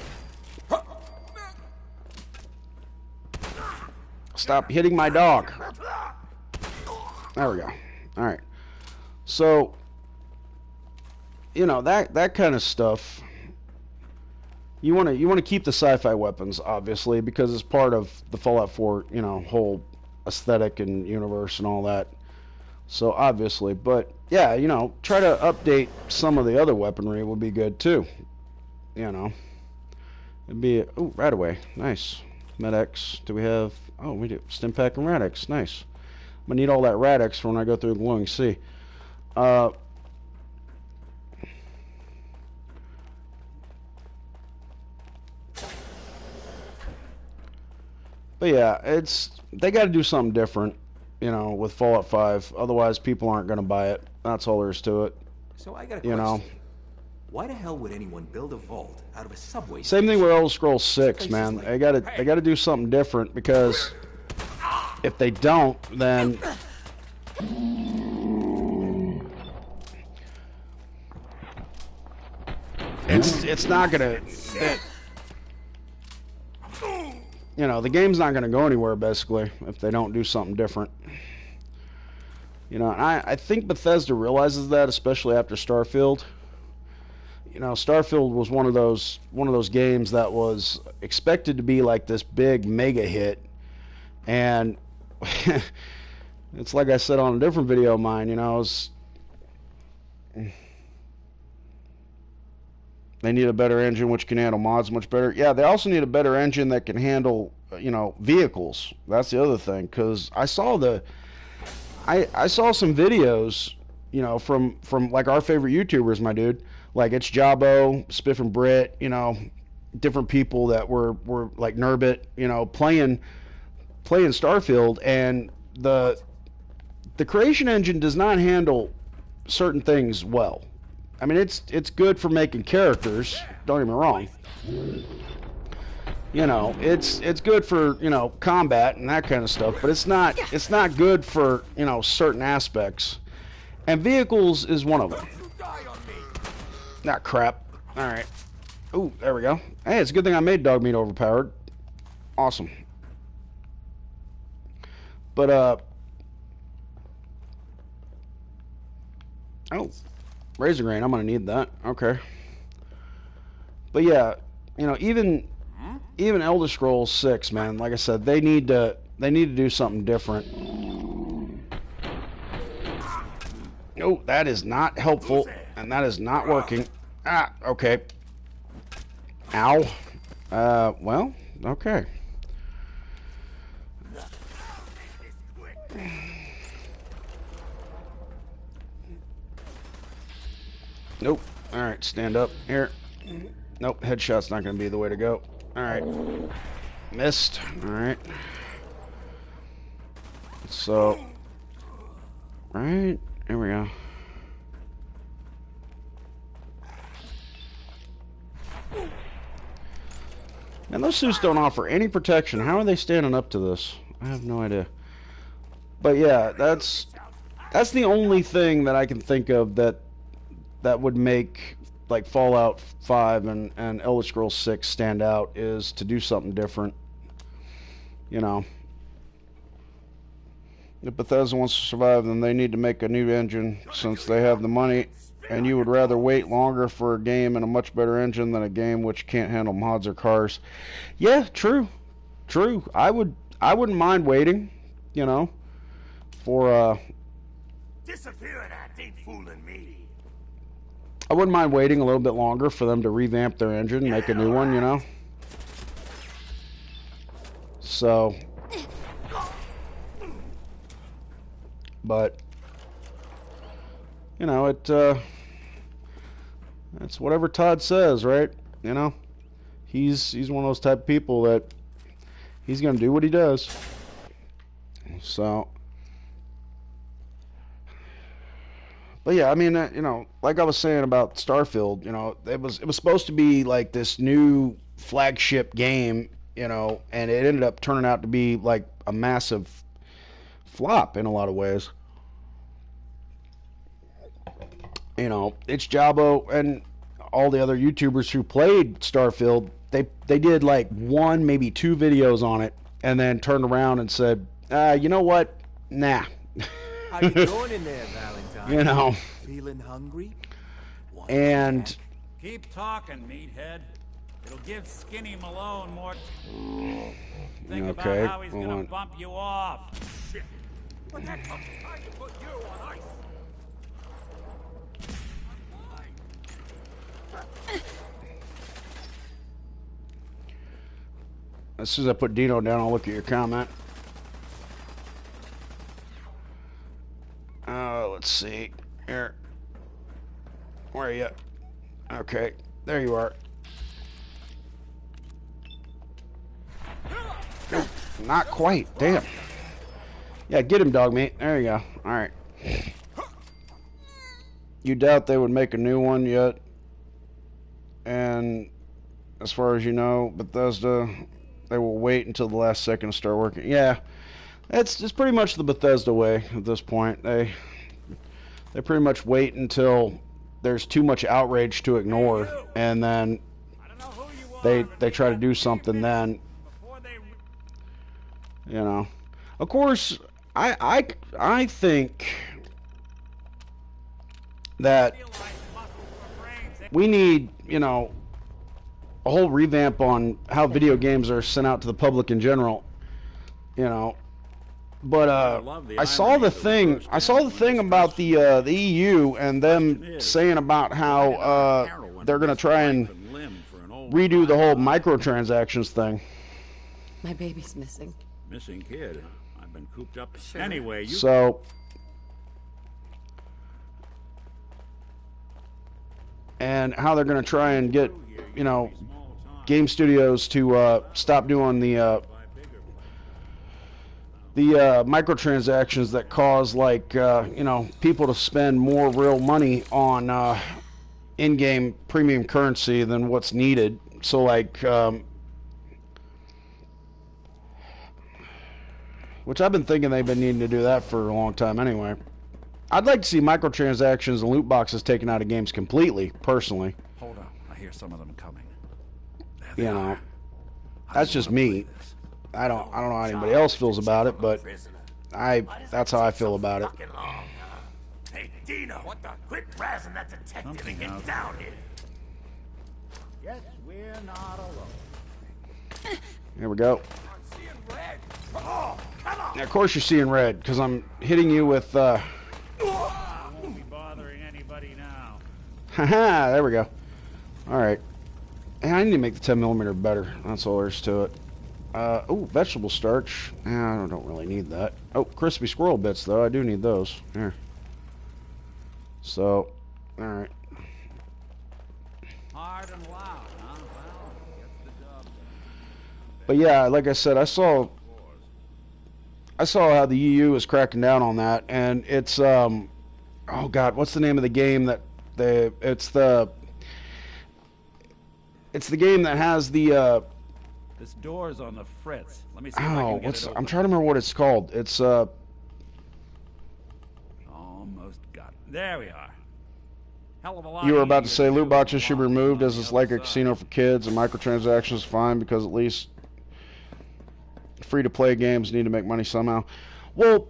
Stop hitting my dog. There we go. All right. So, that kind of stuff. You want to keep the sci-fi weapons, obviously, because it's part of the Fallout 4, whole aesthetic and universe and all that. So obviously, but yeah, try to update some of the other weaponry would be good too. It'd be right away. Nice. Med-X. Do we have? Oh, we do. Stimpack and Rad-X. Nice. I'm gonna need all that Rad-X for when I go through Glowing Sea. But yeah, they got to do something different, with Fallout 5. Otherwise, people aren't going to buy it. That's all there is to it. So I got a question. Why the hell would anyone build a vault out of a subway Same thing station? with Elder Scrolls 6, man. They got to do something different, because if they don't, then it's not gonna. The game's not gonna go anywhere basically if they don't do something different. I think Bethesda realizes that, especially after Starfield. Starfield was one of those games that was expected to be like this big mega hit, and it's like I said on a different video of mine. They need a better engine which can handle mods much better. Yeah, they also need a better engine that can handle vehicles. That's the other thing, because I saw some videos from like our favorite YouTubers, my dude. Like it's Jabbo, Spiff and Brit, different people that were like Nurbit, playing Starfield, and the creation engine does not handle certain things well. I mean, it's good for making characters, don't get me wrong. It's good for, combat and that kind of stuff, but it's not good for, certain aspects. And vehicles is one of them. Not crap. All right. Ooh, there we go. Hey, it's a good thing I made Dogmeat overpowered. Awesome. But oh, razor grain. I'm gonna need that. Okay. But yeah, even Elder Scrolls 6, man. Like I said, they need to do something different. No, that is not helpful, and that is not working. Ah, okay. Ow. Well, okay. Nope. All right, stand up here. Nope, headshot's not going to be the way to go. All right. Missed. All right. So, right, here we go. And those suits don't offer any protection. How are they standing up to this? I have no idea. But yeah, that's the only thing that I can think of that would make like Fallout 5 and Elder Scrolls 6 stand out, is to do something different. If Bethesda wants to survive, then they need to make a new engine, since they have the money, and you would rather wait longer for a game and a much better engine than a game which can't handle mods or cars. Yeah, true. I wouldn't mind waiting, for Disappear and act ain't fooling me. I wouldn't mind waiting a little bit longer for them to revamp their engine, make a new one, So, but it's whatever Todd says, right? He's one of those type of people that he's gonna do what he does. So, but yeah, I mean, like I was saying about Starfield, it was supposed to be like this new flagship game, and it ended up turning out to be like a massive flop in a lot of ways. It's Jabbo and all the other YouTubers who played Starfield. They did like 1, maybe 2 videos on it, and then turned around and said, you know what? Nah. How you doing in there, Valentine? Feeling hungry? And keep talking, meathead. It'll give Skinny Malone more. Think about how he's gonna bump you off. Shit. But that comes time to put you on ice. As soon as I put Dino down, I'll look at your comment. Let's see. Here. Where are you? Okay. There you are. Not quite. Damn. Yeah, get him, Dogmeat. There you go. Alright. You doubt they would make a new one yet? And as far as you know, Bethesda, they will wait until the last second to start working. Yeah. It's pretty much the Bethesda way at this point. They pretty much wait until there's too much outrage to ignore, and then they try to do something then. You know. Of course, I think that we need, you know, a whole revamp on how video games are sent out to the public in general. You know. But I saw the thing. I saw the thing about the EU and them saying about how they're gonna try and redo the whole microtransactions thing. My baby's missing. Missing kid. I've been cooped up. Sure. Anyway, you. So. And how they're gonna try and get, you know, game studios to stop doing the microtransactions that cause, like, you know, people to spend more real money on in-game premium currency than what's needed. So, like, which I've been thinking they've been needing to do that for a long time anyway. I'd like to see microtransactions and loot boxes taken out of games completely, personally. Hold on, I hear some of them coming. You know, that's just me. I don't know how anybody else feels about it, but that's how I feel about it. Hey, Dino, what the? Quit razzing that detective and get down here. Yes, we're not alone. Here we go. I'm seeing red. Oh, come on. Now, of course you're seeing red, because I'm hitting you with, I won't be bothering anybody now. haha, there we go. Alright. Hey, I need to make the 10mm better. That's all there is to it. Oh, vegetable starch. I don't really need that. Oh, crispy squirrel bits, though. I do need those. Here. So, alright. Hard and loud, huh? Well, gets the job done. But yeah, like I said, I saw how the EU is cracking down on that, and it's, oh god, what's the name of the game that it's the game that has the, This door's on the fritz. Let me see if oh, I can get what's, it open. I'm trying to remember what it's called. It's, Almost got it. There we are. Hell of a lot you were about to easier say loot do boxes should be than removed on as the it's other like a side. casino for kids, and microtransactions is fine because at least free-to-play games need to make money somehow. Well,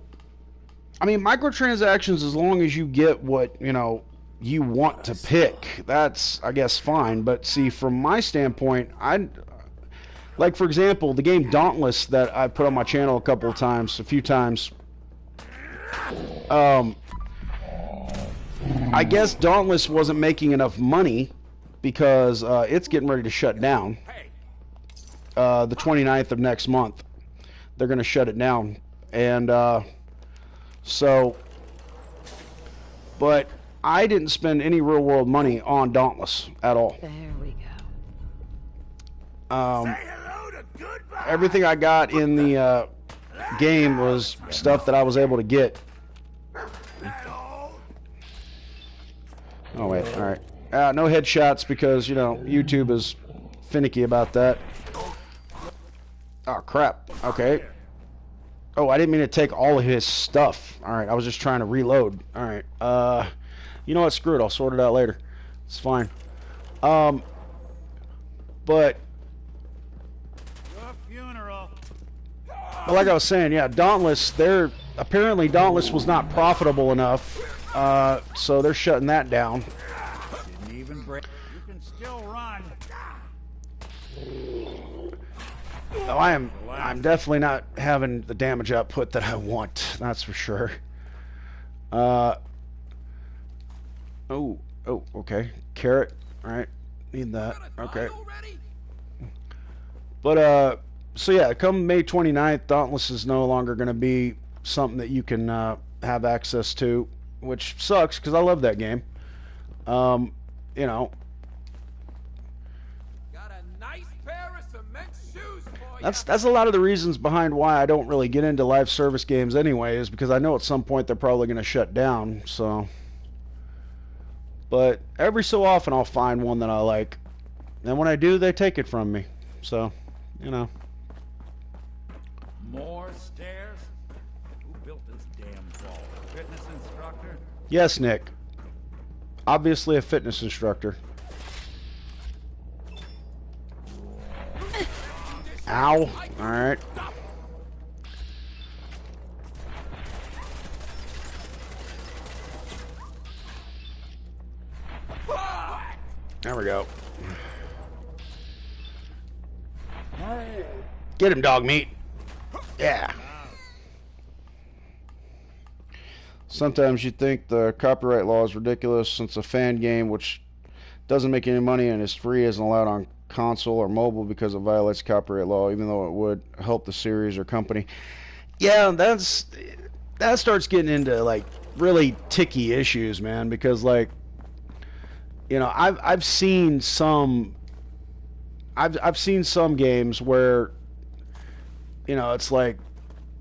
I mean, microtransactions, as long as you get what, you know, you want to pick, that's, I guess, fine. But see, from my standpoint, like, for example, the game Dauntless that I put on my channel a few times. I guess Dauntless wasn't making enough money because it's getting ready to shut down. The 29th of next month, they're going to shut it down. And so, but I didn't spend any real world money on Dauntless at all. There we go. Everything I got in the game was stuff that I was able to get. Oh wait, all right. No headshots because, you know, YouTube is finicky about that. Oh crap. Okay. Oh, I didn't mean to take all of his stuff. All right, I was just trying to reload. All right. You know what? Screw it. I'll sort it out later. It's fine. But like I was saying, yeah, Dauntless, apparently Dauntless was not profitable enough, so they're shutting that down. Didn't even break. You can still run. Oh, I'm definitely not having the damage output that I want. That's for sure. Oh, okay. Carrot. All right. Need that. Okay. But so yeah, come May 29th, Dauntless is no longer going to be something that you can have access to, which sucks because I love that game. You know. Got a nice pair of cement shoes for That's a lot of the reasons behind why I don't really get into live service games anyway, is because I know at some point they're probably going to shut down. So, but every so often I'll find one that I like, and when I do, they take it from me. So, you know. More stairs? Who built this damn vault? A fitness instructor? Yes, Nick. Obviously a fitness instructor. Ow. Alright. There we go. Get him, Dogmeat. Yeah. Sometimes you think the copyright law is ridiculous since a fan game which doesn't make any money and is free isn't allowed on console or mobile because it violates copyright law, even though it would help the series or company. Yeah, that starts getting into like really ticky issues, man, because like, you know, I've seen some games where, you know, it's like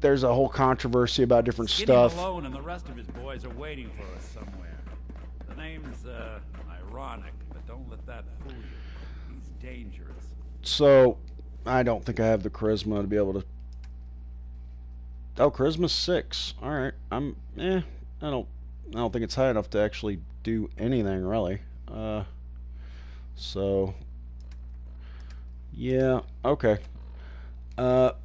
there's a whole controversy about different stuff. Skinny Malone and the rest of his boys are waiting for us somewhere. The name's ironic, but don't let that fool you. He's dangerous. So, I don't think I have the charisma to be able to. Oh, charisma's 6. All right, I don't think it's high enough to actually do anything really. So, yeah, okay. But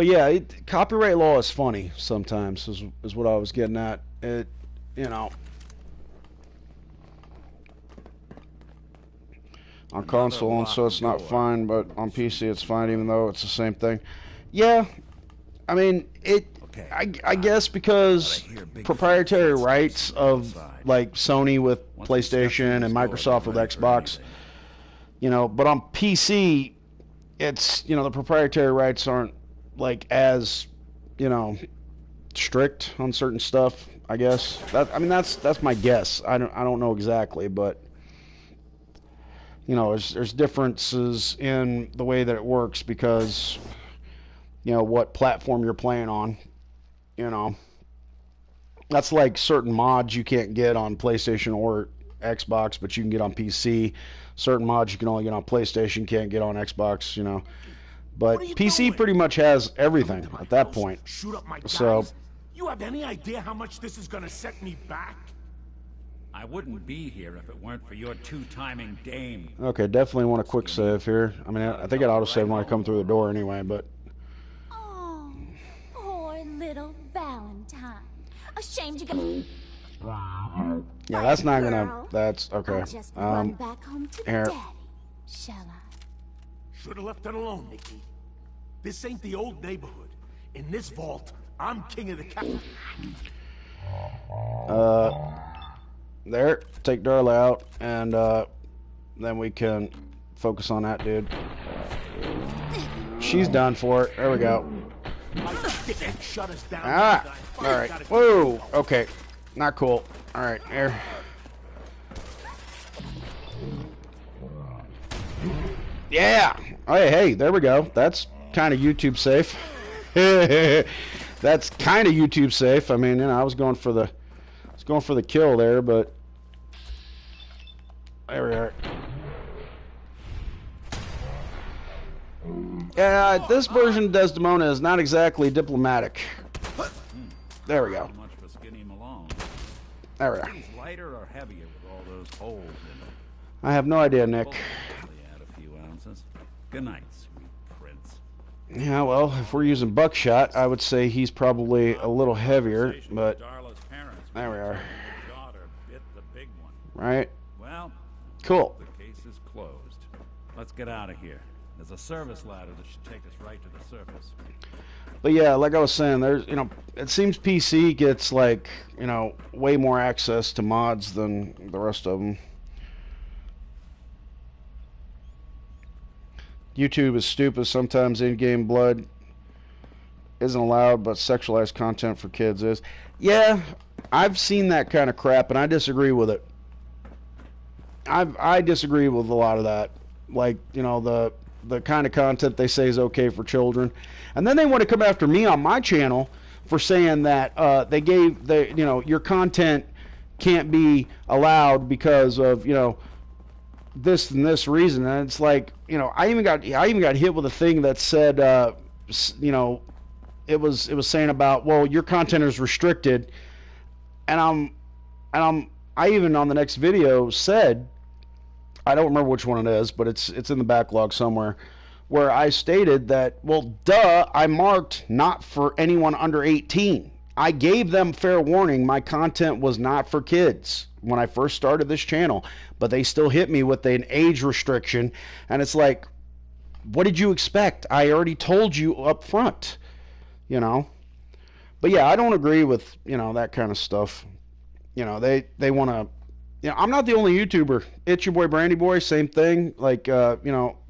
yeah, copyright law is funny sometimes, is what I was getting at. It, you know, on console and so it's not fine, but on PC it's fine, even though it's the same thing. Yeah, I mean I guess because proprietary rights of like Sony with PlayStation and Microsoft with Xbox, you know, but on PC, it's, you know, the proprietary rights aren't like as, you know, strict on certain stuff, I guess. That's my guess. I don't know exactly, but you know, there's differences in the way that it works because, you know, what platform you're playing on, you know. That's like certain mods you can't get on PlayStation or Xbox, but you can get on PC. Certain mods you can only get on PlayStation, can't get on Xbox, you know. But PC pretty much has everything at that point. Shoot up my guys? So, you have any idea how much this is gonna set me back? I wouldn't be here if it weren't for your two-timing dame. okay, definitely want a quick save here. I mean, I think it auto-save when I come through the door anyway, but... Oh, poor little Valentine. Ashamed you got... Yeah, that's not gonna... That's... Okay. I'll just run back home to here. Daddy, shall I? Should have left it alone, Nikki. This ain't the old neighborhood. In this vault, I'm king of the castle. There. Take Darla out, and then we can focus on that dude. She's done for it. There we go. Ah! Alright. Whoa! Okay. Not cool. Alright, here. Yeah! Oh, hey, there we go. That's kind of YouTube safe. That's kind of YouTube safe. I mean, you know, I was going for the kill there, but there we are. Yeah, this version of Desdemona is not exactly diplomatic. There we go. Much for Skinny Malone. There we are. He's lighter or heavier with all those holes in it? I have no idea, Nick. Add a few ounces. Good night, sweet prince. Yeah, well, if we're using buckshot, I would say he's probably a little heavier, but there we are. Right? Well, cool. The case is closed. Let's get out of here. There's a service ladder that should take us right to the surface. But yeah, like I was saying, there's, you know, it seems PC gets like, you know, way more access to mods than the rest of them. YouTube is stupid. Sometimes in-game blood isn't allowed, but sexualized content for kids is. Yeah, I've seen that kind of crap, and I disagree with it. I disagree with a lot of that. Like, you know, the kind of content they say is okay for children. And then they want to come after me on my channel for saying that your content can't be allowed because of, this and this reason. And it's like, I even got hit with a thing that said, it was saying about, well, your content is restricted. And I even on the next video said, I don't remember which one it is, but it's in the backlog somewhere, where I stated that, well, duh, I marked not for anyone under 18. I gave them fair warning. My content was not for kids when I first started this channel, but they still hit me with an age restriction. And it's like, what did you expect? I already told you up front, But yeah, I don't agree with, that kind of stuff. They want to, I'm not the only YouTuber. It's your boy Brandy Boy, same thing. Like,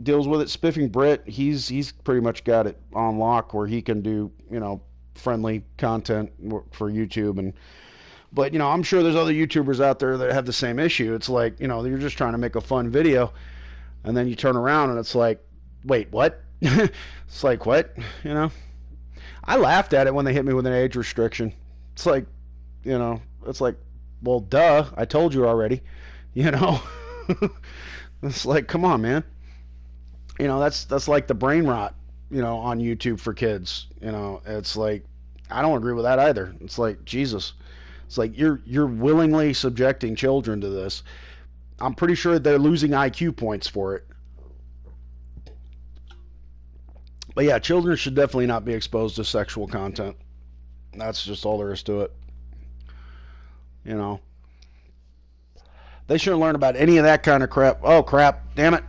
deals with it. Spiffing Brit, he's pretty much got it on lock where he can do, friendly content for YouTube. But I'm sure there's other YouTubers out there that have the same issue. It's like, you're just trying to make a fun video, and then you turn around and it's like, wait, what? It's like, what? I laughed at it when they hit me with an age restriction. It's like, it's like, well, duh, I told you already, It's like, come on, man. That's like the brain rot, on YouTube for kids. It's like, I don't agree with that either. It's like, Jesus. It's like you're willingly subjecting children to this. I'm pretty sure they're losing IQ points for it. But yeah, children should definitely not be exposed to sexual content. That's just all there is to it. They shouldn't learn about any of that kind of crap. Oh, crap. Damn it.